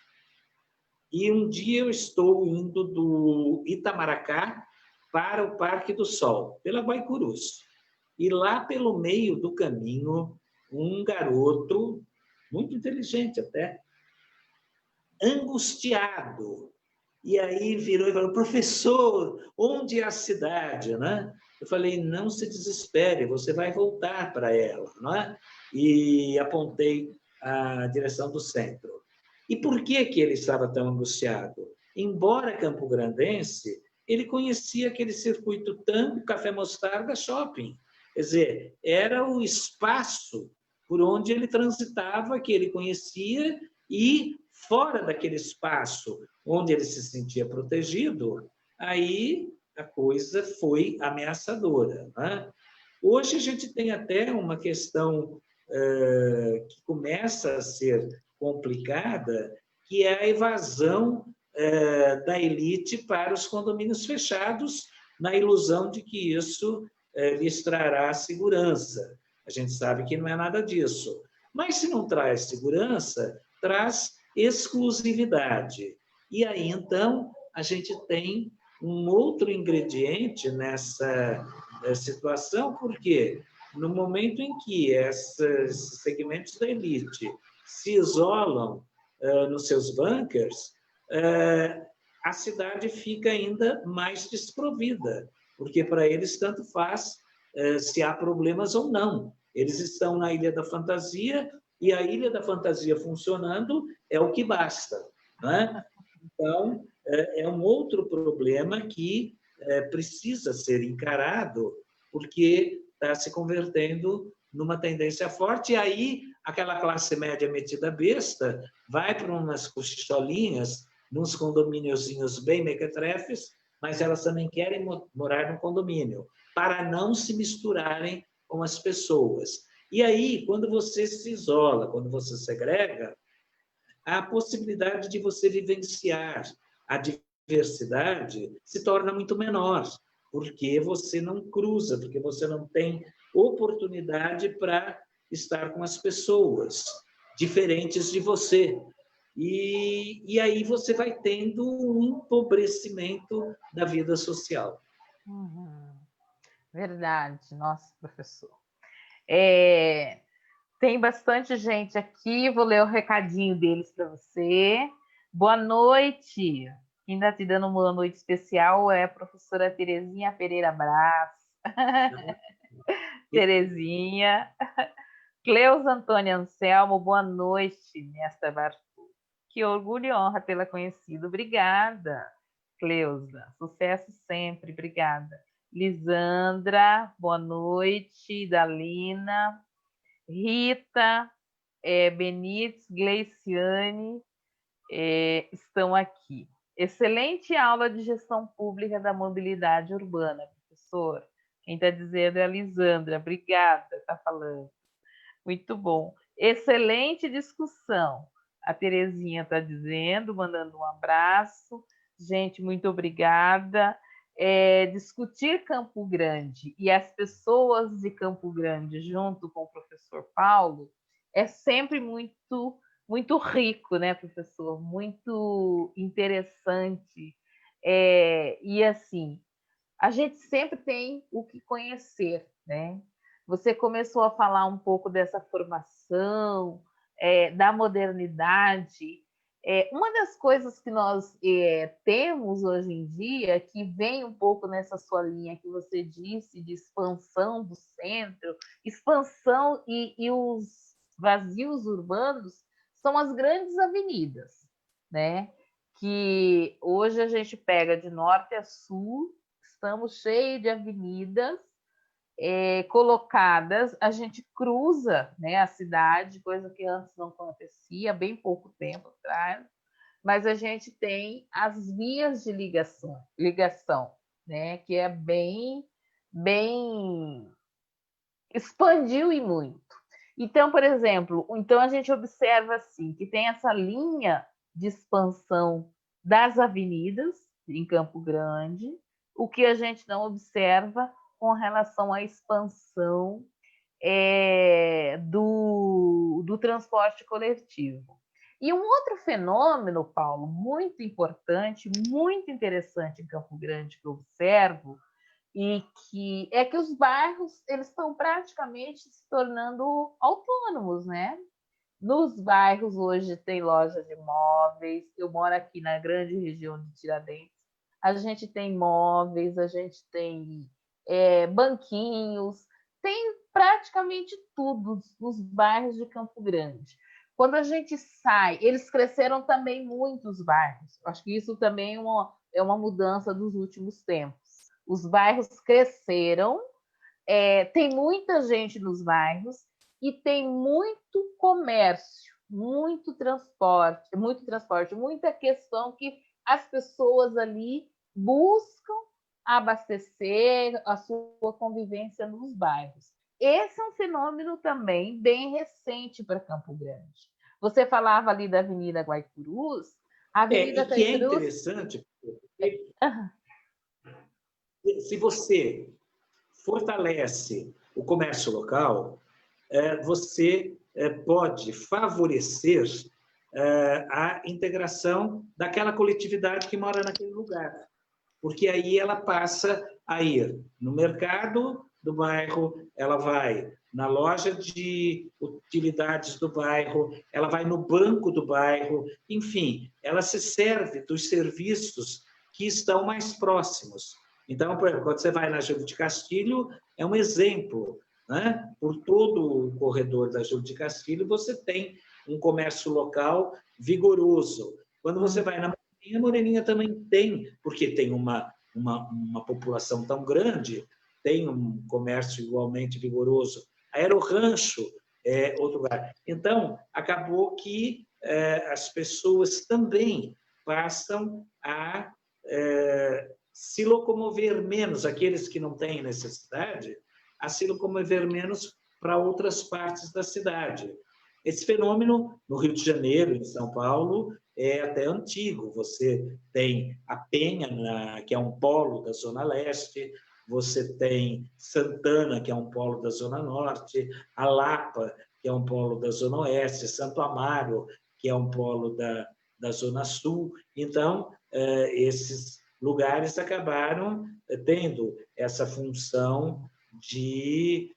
Speaker 2: E um dia eu estou indo do Itamaracá para o Parque do Sol, pela Guaicurus. E lá pelo meio do caminho, um garoto, muito inteligente até, angustiado. E aí virou e falou, professor, onde é a cidade? Né? Eu falei, não se desespere, você vai voltar para ela. Né? E apontei a direção do centro. E por que ele estava tão angustiado? Embora campograndense, ele conhecia aquele circuito Tango, Café Mostarda, Shopping. Quer dizer, era o espaço por onde ele transitava, que ele conhecia, e fora daquele espaço onde ele se sentia protegido, aí a coisa foi ameaçadora. Né? Hoje a gente tem até uma questão que começa a ser complicada, que é a evasão da elite para os condomínios fechados, na ilusão de que isso lhes trará segurança. A gente sabe que não é nada disso. Mas se não traz segurança, traz exclusividade. E aí, então, a gente tem um outro ingrediente nessa situação, porque no momento em que esses segmentos da elite se isolam nos seus bunkers, a cidade fica ainda mais desprovida, porque para eles tanto faz se há problemas ou não. Eles estão na Ilha da Fantasia e a Ilha da Fantasia funcionando é o que basta. Né? Então, é um outro problema que precisa ser encarado, porque está se convertendo numa tendência forte, e aí aquela classe média metida besta vai para umas cochicholinhas, nos condomíniozinhos bem mequetrefes, mas elas também querem morar no condomínio, para não se misturarem com as pessoas. E aí, quando você se isola, quando você segrega, a possibilidade de você vivenciar a diversidade se torna muito menor, porque você não cruza, porque você não tem oportunidade para estar com as pessoas diferentes de você. E aí você vai tendo um empobrecimento da vida social.
Speaker 1: Verdade, nossa, professor. Tem bastante gente aqui, vou ler o recadinho deles para você. Boa noite. Quem está te dando uma boa noite especial é a professora Terezinha Pereira Brás. Terezinha. Cleusa Antônia Anselmo, boa noite, mestra Bartu. Que orgulho e honra tê-la conhecido. Obrigada, Cleusa. Sucesso sempre, obrigada. Lisandra, boa noite. Dalina, Rita, Benites, Gleiciane estão aqui. Excelente aula de gestão pública da mobilidade urbana, professor. Quem está dizendo é a Lisandra. Obrigada, está falando. Muito bom. Excelente discussão. A Terezinha está dizendo, mandando um abraço. Gente, muito obrigada. Discutir Campo Grande e as pessoas de Campo Grande junto com o professor Paulo é sempre muito, muito rico, né, professor? Muito interessante. E assim, a gente sempre tem o que conhecer, né? Você começou a falar um pouco dessa formação, da modernidade. Uma das coisas que nós temos hoje em dia, que vem um pouco nessa sua linha que você disse, de expansão do centro, expansão e os vazios urbanos, são as grandes avenidas, né? Que hoje a gente pega de norte a sul, estamos cheios de avenidas colocadas, a gente cruza, né, a cidade, coisa que antes não acontecia, bem pouco tempo atrás, mas a gente tem as vias de ligação, né, que é bem expandiu e muito. Então, por exemplo, então a gente observa assim que tem essa linha de expansão das avenidas em Campo Grande, o que a gente não observa com relação à expansão do transporte coletivo. E um outro fenômeno, Paulo, muito importante, muito interessante em Campo Grande que eu observo, e que os bairros eles estão praticamente se tornando autônomos, né? Nos bairros hoje tem loja de móveis. Eu moro aqui na grande região de Tiradentes. A gente tem móveis, a gente tem banquinhos, tem praticamente tudo nos bairros de Campo Grande. Quando a gente sai, eles cresceram também muito os bairros. Acho que isso também é uma mudança dos últimos tempos. Os bairros cresceram, tem muita gente nos bairros e tem muito comércio, muito transporte, muita questão que as pessoas ali buscam abastecer a sua convivência nos bairros. Esse é um fenômeno também bem recente para Campo Grande. Você falava ali da Avenida Guaicurus, a Avenida
Speaker 2: Que é interessante, porque se você fortalece o comércio local, você pode favorecer a integração daquela coletividade que mora naquele lugar, porque aí ela passa a ir no mercado do bairro, ela vai na loja de utilidades do bairro, ela vai no banco do bairro, enfim, ela se serve dos serviços que estão mais próximos. Então, por exemplo, quando você vai na Júlio de Castilho, é um exemplo, né? Por todo o corredor da Júlio de Castilho, você tem um comércio local vigoroso. Quando você vai na Moreninha também tem, porque tem uma população tão grande, tem um comércio igualmente vigoroso. Aerorancho é outro lugar. Então, acabou que as pessoas também passam a se locomover menos, aqueles que não têm necessidade, a se locomover menos para outras partes da cidade. Esse fenômeno, no Rio de Janeiro, em São Paulo, é até antigo. Você tem a Penha, que é um polo da Zona Leste, você tem Santana, que é um polo da Zona Norte, a Lapa, que é um polo da Zona Oeste, Santo Amaro, que é um polo da Zona Sul. Então, esses lugares acabaram tendo essa função de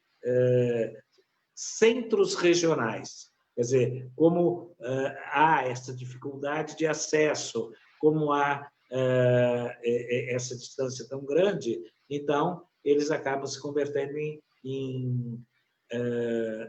Speaker 2: centros regionais. Quer dizer, como há essa dificuldade de acesso, como há essa distância tão grande, então eles acabam se convertendo em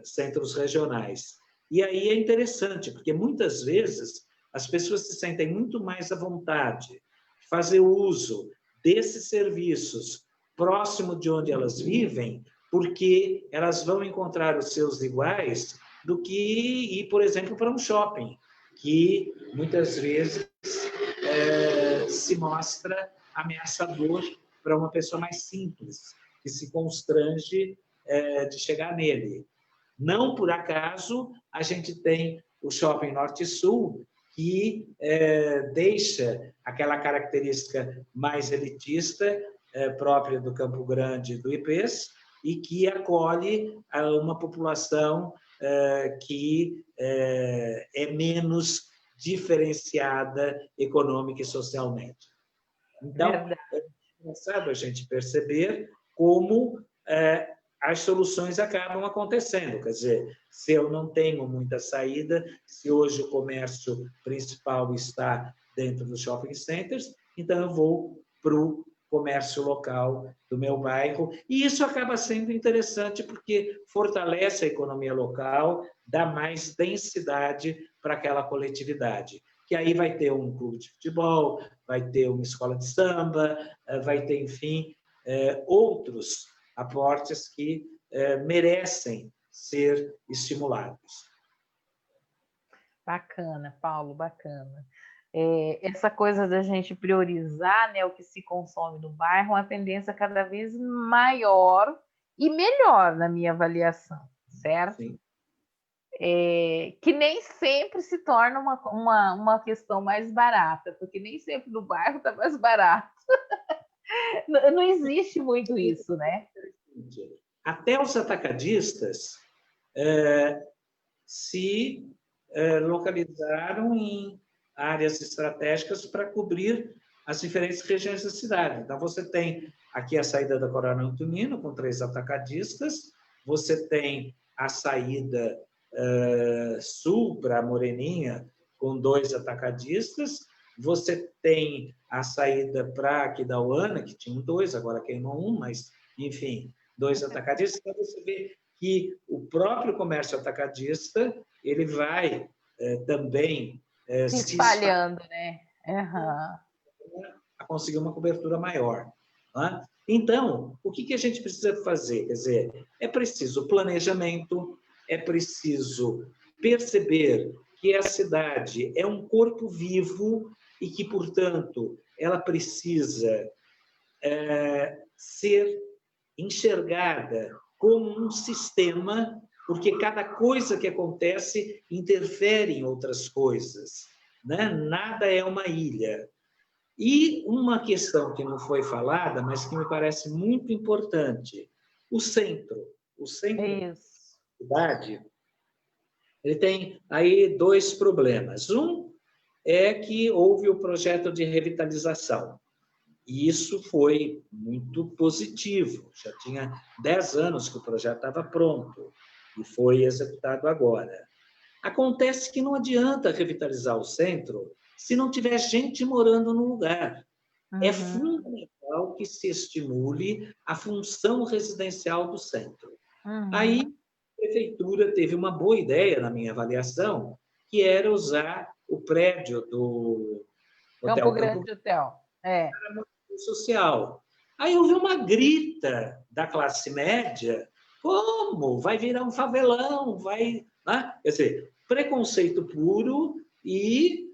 Speaker 2: centros regionais. E aí é interessante, porque muitas vezes as pessoas se sentem muito mais à vontade de fazer uso desses serviços próximo de onde elas vivem, porque elas vão encontrar os seus iguais do que ir, por exemplo, para um shopping, que muitas vezes se mostra ameaçador para uma pessoa mais simples, que se constrange de chegar nele. Não por acaso a gente tem o Shopping Norte e Sul, que deixa aquela característica mais elitista própria do Campo Grande e do IPES, e que acolhe uma população que é menos diferenciada econômica e socialmente. Então, é necessário a gente perceber como as soluções acabam acontecendo. Quer dizer, se eu não tenho muita saída, se hoje o comércio principal está dentro dos shopping centers, então eu vou para o comércio local do meu bairro. E isso acaba sendo interessante porque fortalece a economia local, dá mais densidade para aquela coletividade. Que aí vai ter um clube de futebol, vai ter uma escola de samba, vai ter, enfim, outros aportes que merecem ser estimulados.
Speaker 1: Bacana, Paulo, bacana. Essa coisa da gente priorizar, né, o que se consome no bairro é uma tendência cada vez maior e melhor na minha avaliação, certo?
Speaker 2: Sim.
Speaker 1: Que nem sempre se torna uma questão mais barata, porque nem sempre no bairro está mais barato. Não existe muito isso, né?
Speaker 2: Até os atacadistas se localizaram em áreas estratégicas para cobrir as diferentes regiões da cidade. Então, você tem aqui a saída da Coronel Antonino, com 3 atacadistas, você tem a saída sul para a Moreninha, com 2 atacadistas, você tem a saída para Aquidauana, que tinham 2, agora queimou 1, mas, enfim, 2 atacadistas. Então, você vê que o próprio comércio atacadista ele vai também
Speaker 1: se espalhando, né?
Speaker 2: A conseguir uma cobertura maior. Né? Então, o que a gente precisa fazer? Quer dizer, é preciso planejamento, é preciso perceber que a cidade é um corpo vivo e que, portanto, ela precisa ser enxergada como um sistema, porque cada coisa que acontece interfere em outras coisas. Né? Nada é uma ilha. E uma questão que não foi falada, mas que me parece muito importante, o centro da cidade, ele tem aí 2 problemas. Um é que houve o projeto de revitalização, e isso foi muito positivo. Já tinha 10 anos que o projeto estava pronto e foi executado agora. Acontece que não adianta revitalizar o centro se não tiver gente morando no lugar. É fundamental que se estimule a função residencial do centro. Aí, a prefeitura teve uma boa ideia, na minha avaliação, que era usar o prédio do
Speaker 1: Campo Grande Hotel.
Speaker 2: Social. Aí houve uma grita da classe média: como? Vai virar um favelão, vai... Né? Quer dizer, preconceito puro e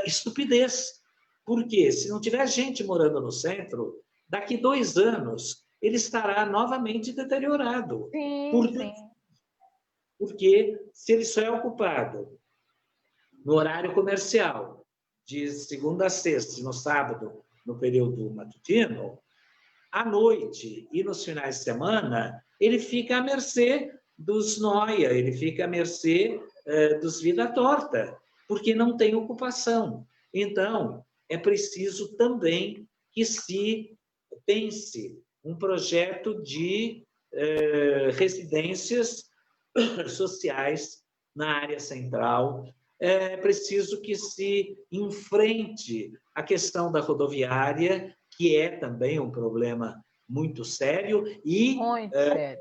Speaker 2: estupidez. Por quê? Se não tiver gente morando no centro, daqui 2 anos ele estará novamente deteriorado.
Speaker 1: Sim.
Speaker 2: porque se ele só é ocupado no horário comercial, de segunda a sexta, e no sábado, no período matutino, à noite e nos finais de semana, ele fica à mercê dos noia, ele fica à mercê dos vida torta, porque não tem ocupação. Então, é preciso também que se pense um projeto de residências sociais na área central. É preciso que se enfrente a questão da rodoviária, que é também um problema muito sério e,
Speaker 1: Muito sério.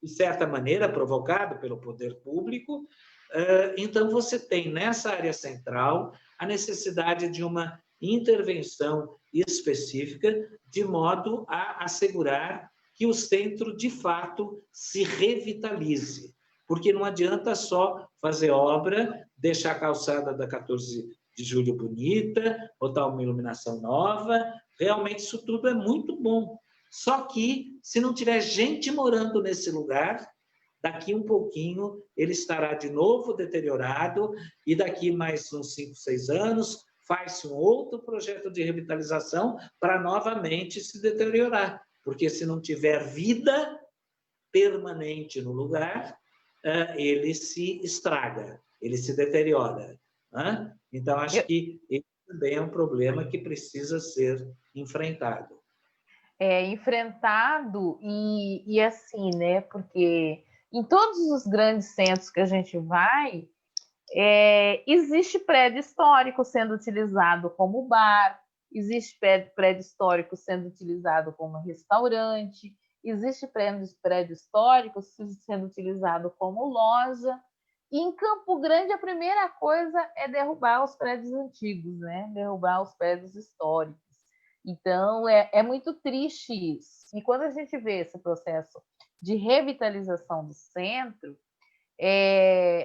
Speaker 2: de certa maneira, provocado pelo poder público. Então, você tem nessa área central a necessidade de uma intervenção específica, de modo a assegurar que o centro, de fato, se revitalize. Porque não adianta só fazer obra, deixar a calçada da 14 de julho bonita, botar uma iluminação nova. Realmente, isso tudo é muito bom. Só que, se não tiver gente morando nesse lugar, daqui um pouquinho ele estará de novo deteriorado e daqui mais uns 5, 6 anos faz-se um outro projeto de revitalização para novamente se deteriorar. Porque se não tiver vida permanente no lugar, ele se estraga, ele se deteriora. Então, acho que esse também é um problema que precisa ser enfrentado.
Speaker 1: Enfrentado e assim, né? Porque em todos os grandes centros que a gente vai, existe prédio histórico sendo utilizado como bar, existe prédio histórico sendo utilizado como restaurante, existe prédio histórico sendo utilizado como loja. E em Campo Grande, a primeira coisa é derrubar os prédios antigos, né? Derrubar os prédios históricos. Então, é muito triste isso. E quando a gente vê esse processo de revitalização do centro,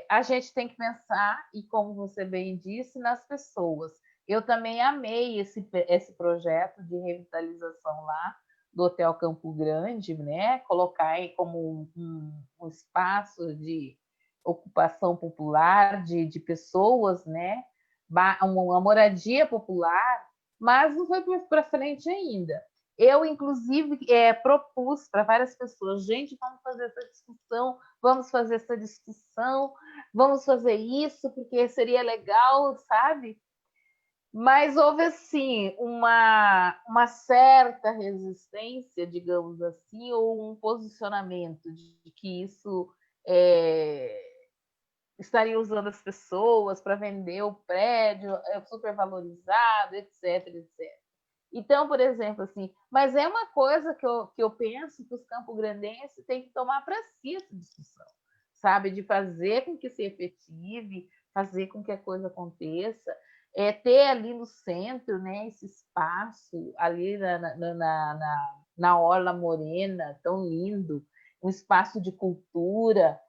Speaker 1: a gente tem que pensar, e como você bem disse, nas pessoas. Eu também amei esse projeto de revitalização lá do Hotel Campo Grande, né? Colocar aí como um espaço de ocupação popular de pessoas, né? Uma moradia popular, mas não foi para frente ainda. Eu, inclusive, propus para várias pessoas, gente, vamos fazer essa discussão, vamos fazer isso, porque seria legal, sabe? Mas houve, assim, uma certa resistência, digamos assim, ou um posicionamento de que isso estaria usando as pessoas para vender o prédio supervalorizado, etc, etc. Então, por exemplo, assim, mas é uma coisa que eu penso que os campograndenses têm que tomar para si essa discussão, sabe? De fazer com que se efetive, fazer com que a coisa aconteça, ter ali no centro, né, esse espaço ali na Orla Morena, tão lindo, um espaço de cultura,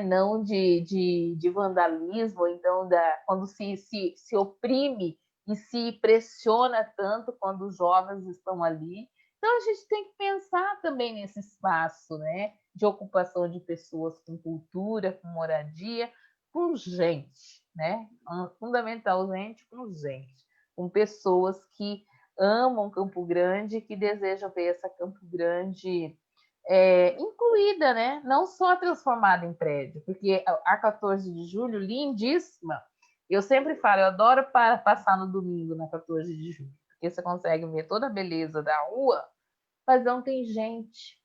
Speaker 1: não de vandalismo, então quando se oprime e se pressiona tanto quando os jovens estão ali. Então, a gente tem que pensar também nesse espaço, né, de ocupação de pessoas com cultura, com moradia, com gente, né? Fundamentalmente com gente, com pessoas que amam Campo Grande, que desejam ver essa Campo Grande incluída, né? Não só transformada em prédio, porque a 14 de julho, lindíssima, eu sempre falo, eu adoro passar no domingo na 14 de julho, porque você consegue ver toda a beleza da rua, mas não tem gente,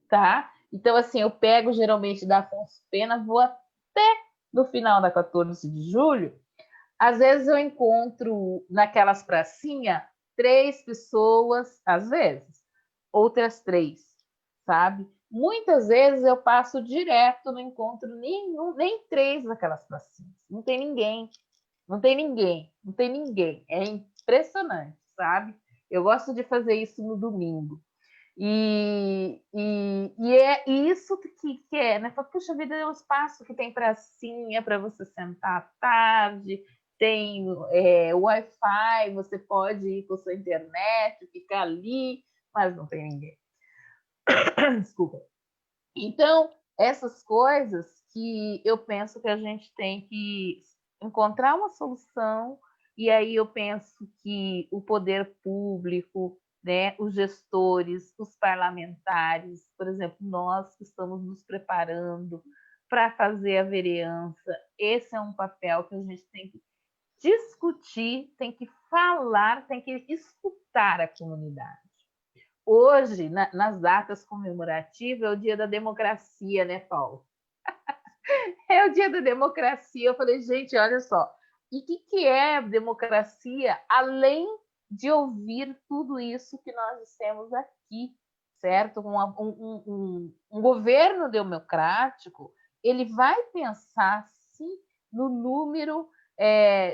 Speaker 1: tá? Então, assim, eu pego geralmente da Afonso Pena, vou até no final da 14 de julho, às vezes eu encontro naquelas pracinhas 3 pessoas, às vezes, outras 3, sabe? Muitas vezes eu passo direto, não encontro nem 3 naquelas pracinhas. Não tem ninguém, não tem ninguém, não tem ninguém. É impressionante, sabe? Eu gosto de fazer isso no domingo. E é isso que é, né? Puxa vida, é um espaço que tem pracinha para você sentar à tarde, tem Wi-Fi, você pode ir com sua internet, ficar ali, mas não tem ninguém. Desculpa. Então, essas coisas que eu penso que a gente tem que encontrar uma solução, e aí eu penso que o poder público, né, os gestores, os parlamentares, por exemplo, nós que estamos nos preparando para fazer a vereança, esse é um papel que a gente tem que discutir, tem que falar, tem que escutar a comunidade. Hoje, nas datas comemorativas, é o dia da democracia, né, Paulo? É o dia da democracia. Eu falei, gente, olha só. E o que é democracia além de ouvir tudo isso que nós dissemos aqui, certo? Um governo democrático, ele vai pensar, sim, no número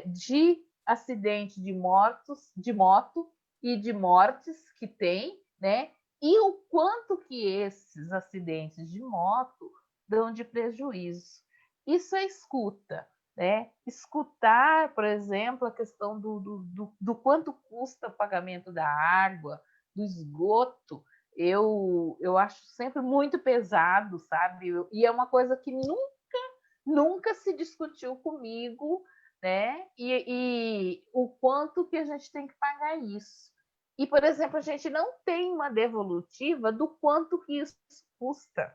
Speaker 1: de acidentes de mortos, de moto e de mortes que tem, né? E o quanto que esses acidentes de moto dão de prejuízo. Isso é escuta, né? Escutar, por exemplo, a questão do quanto custa o pagamento da água, do esgoto, eu acho sempre muito pesado, sabe? E é uma coisa que nunca se discutiu comigo, né? E o quanto que a gente tem que pagar isso. E, por exemplo, a gente não tem uma devolutiva do quanto que isso custa.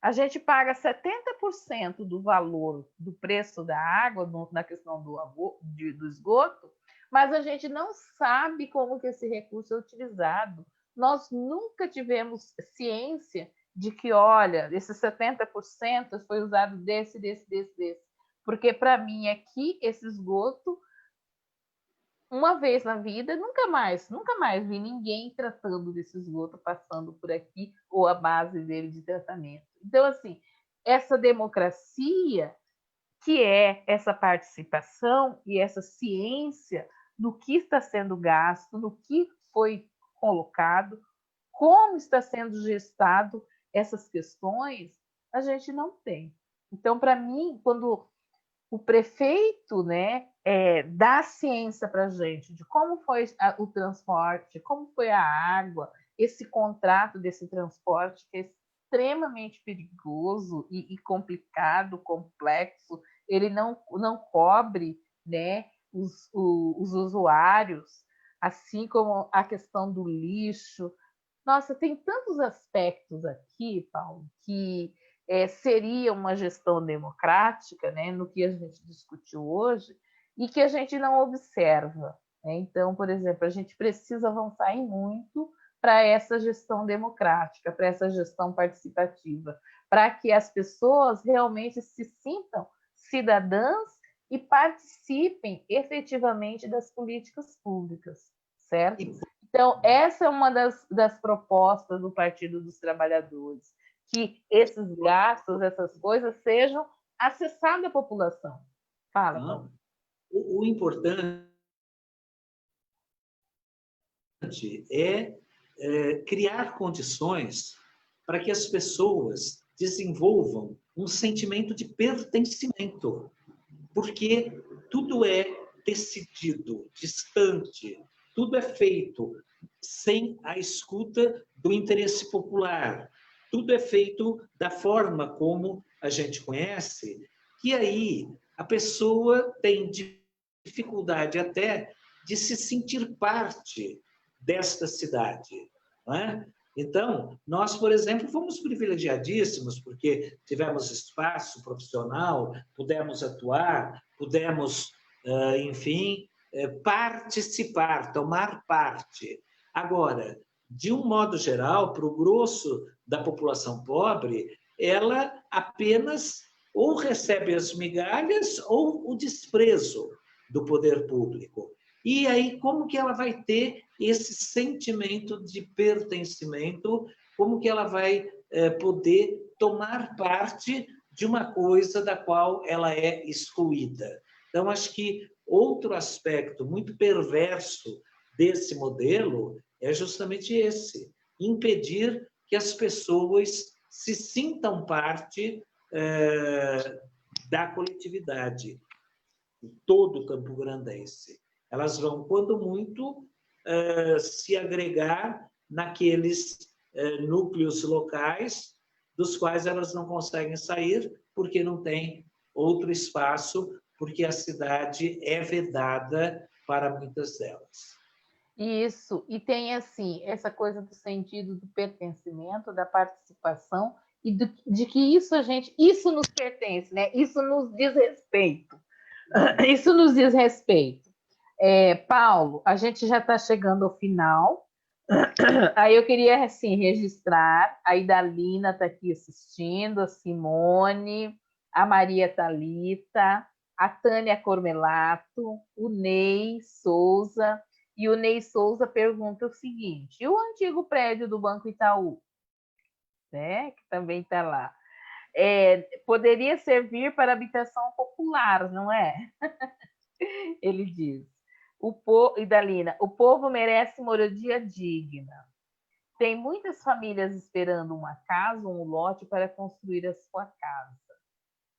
Speaker 1: A gente paga 70% do valor do preço da água na questão do esgoto, mas a gente não sabe como que esse recurso é utilizado. Nós nunca tivemos ciência de que, olha, esses 70% foi usado desse. Porque, para mim, aqui, esse esgoto, uma vez na vida, nunca mais vi ninguém tratando desse esgoto passando por aqui ou a base dele de tratamento. Então, assim, essa democracia, que é essa participação e essa ciência no que está sendo gasto, no que foi colocado, como está sendo gestado essas questões, a gente não tem. Então, para mim, quando o prefeito, né, dá ciência para a gente de como foi o transporte, como foi a água, esse contrato desse transporte que é extremamente perigoso e complicado, complexo, ele não cobre, né, os usuários, assim como a questão do lixo. Nossa, tem tantos aspectos aqui, Paulo, que seria uma gestão democrática, né, no que a gente discutiu hoje, e que a gente não observa. Né? Então, por exemplo, a gente precisa avançar em muito para essa gestão democrática, para essa gestão participativa, para que as pessoas realmente se sintam cidadãs e participem efetivamente das políticas públicas, certo? Então, essa é uma das propostas do Partido dos Trabalhadores, que esses gastos, essas coisas, sejam acessados à população. Fala, Paulo.
Speaker 2: O importante é criar condições para que as pessoas desenvolvam um sentimento de pertencimento, porque tudo é decidido, distante, tudo é feito sem a escuta do interesse popular, tudo é feito da forma como a gente conhece, que aí a pessoa tem dificuldade até de se sentir parte desta cidade, não é? Então, nós, por exemplo, fomos privilegiadíssimos, porque tivemos espaço profissional, pudemos atuar, pudemos, enfim, participar, tomar parte. Agora, de um modo geral, para o grosso da população pobre, ela apenas ou recebe as migalhas ou o desprezo do poder público. E aí, como que ela vai ter esse sentimento de pertencimento? Como que ela vai poder tomar parte de uma coisa da qual ela é excluída? Então, acho que outro aspecto muito perverso desse modelo é justamente esse: impedir que as pessoas se sintam parte da coletividade, todo campo-grandense. Elas vão, quando muito, se agregar naqueles núcleos locais, dos quais elas não conseguem sair, porque não tem outro espaço, porque a cidade é vedada para muitas delas.
Speaker 1: Isso, e tem assim, essa coisa do sentido do pertencimento, da participação, e de que isso nos pertence, né? Isso nos diz respeito. Isso nos diz respeito. Paulo, a gente já está chegando ao final. Aí eu queria assim registrar, a Idalina está aqui assistindo, a Simone, a Maria Thalita, a Tânia Cormelato, o Ney Souza, e o Ney Souza pergunta o seguinte: e o antigo prédio do Banco Itaú, né, que também está lá, poderia servir para habitação popular, não é? Ele diz. Idalina, o povo merece moradia digna. Tem muitas famílias esperando uma casa, um lote para construir a sua casa.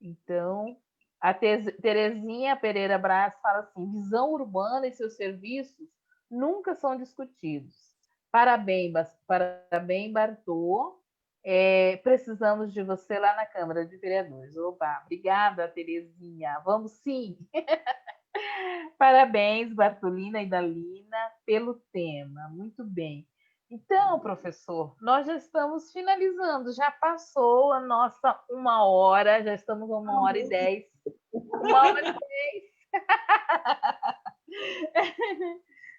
Speaker 1: Então, a Terezinha Pereira Braz fala assim: visão urbana e seus serviços nunca são discutidos. Parabéns, Bartô. Precisamos de você lá na Câmara de Vereadores. Opa, obrigada, Terezinha. Vamos sim. Parabéns, Bartolina e Dalina, pelo tema. Muito bem. Então, professor, nós já estamos finalizando. Já passou a nossa 1 hora, já estamos a 1h10. 1h10.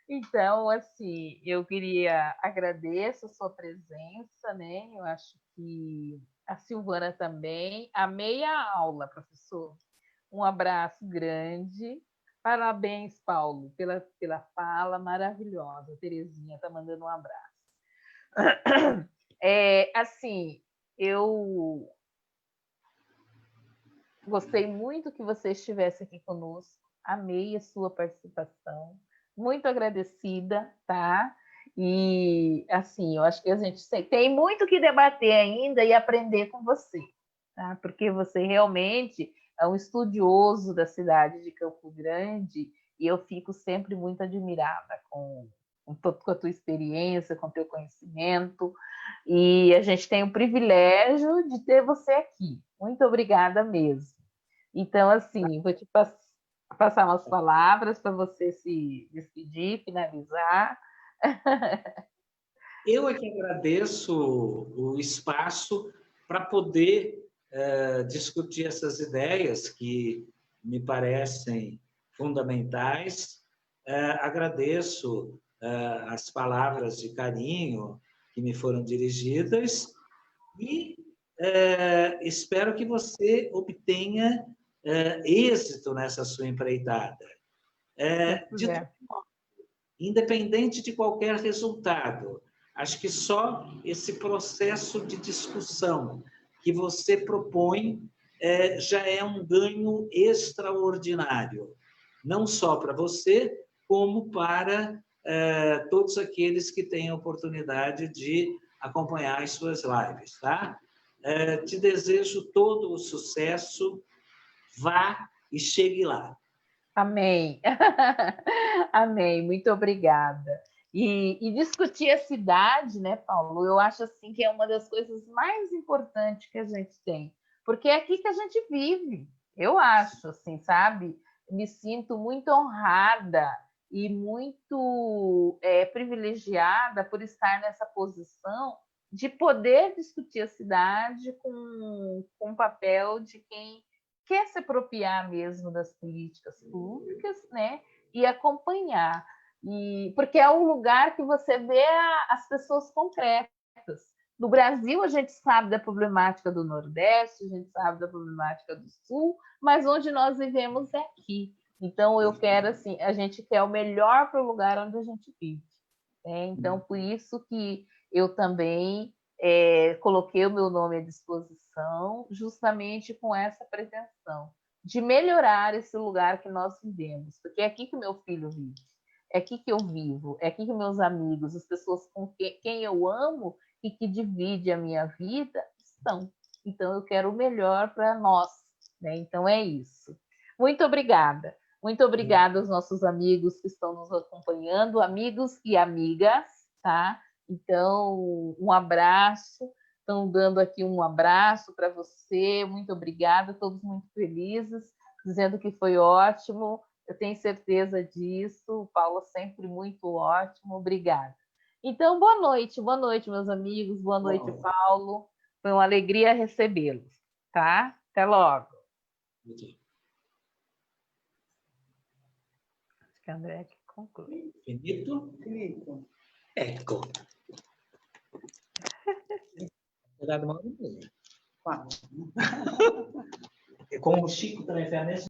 Speaker 1: Então, assim, eu queria agradecer a sua presença, né? Eu acho que a Silvana também. Amei a aula, professor. Um abraço grande. Parabéns, Paulo, pela fala maravilhosa. Terezinha está mandando um abraço. Assim, eu gostei muito que você estivesse aqui conosco. Amei a sua participação. Muito agradecida, tá? E, assim, eu acho que a gente tem muito que debater ainda e aprender com você, tá? Porque você realmente é um estudioso da cidade de Campo Grande e eu fico sempre muito admirada com a tua experiência, com o teu conhecimento. E a gente tem o privilégio de ter você aqui. Muito obrigada mesmo. Então, assim, vou te passar umas palavras para você se despedir, finalizar.
Speaker 2: Eu é que agradeço o espaço para poder discutir essas ideias que me parecem fundamentais. Agradeço as palavras de carinho que me foram dirigidas e espero que você obtenha êxito nessa sua empreitada. Independente de qualquer resultado, acho que só esse processo de discussão que você propõe já é um ganho extraordinário, não só para você, como para todos aqueles que têm a oportunidade de acompanhar as suas lives, tá? Te desejo todo o sucesso, vá e chegue lá.
Speaker 1: Amém. Amém. Muito obrigada. E discutir a cidade, né, Paulo? Eu acho assim que é uma das coisas mais importantes que a gente tem, porque é aqui que a gente vive. Eu acho, assim, sabe? Me sinto muito honrada e muito privilegiada por estar nessa posição de poder discutir a cidade com o papel de quem quer se apropriar mesmo das políticas públicas, né? E acompanhar. Porque é um lugar que você vê as pessoas concretas. No Brasil, a gente sabe da problemática do Nordeste, a gente sabe da problemática do Sul, mas onde nós vivemos é aqui. Então, eu quero, assim, a gente quer o melhor para o lugar onde a gente vive. Né? Então, por isso que eu também coloquei o meu nome à disposição, justamente com essa pretensão de melhorar esse lugar que nós vivemos, porque é aqui que meu filho vive, é aqui que eu vivo, é aqui que meus amigos, as pessoas com quem eu amo e que divide a minha vida estão. Então, eu quero o melhor para nós. Né? Então, é isso. Muito obrigada. Muito obrigada aos nossos amigos que estão nos acompanhando, amigos e amigas, tá? Então, um abraço. Estão dando aqui um abraço para você. Muito obrigada, todos muito felizes, dizendo que foi ótimo. Eu tenho certeza disso. O Paulo sempre muito ótimo. Obrigada. Então, boa noite, meus amigos. Boa noite, Paulo. Foi uma alegria recebê-los, tá? Até logo. Acho que a André que conclui.
Speaker 2: Finito? Finito. Ecco. Cuidado, mal. 4. E como o Chico também fez a mesma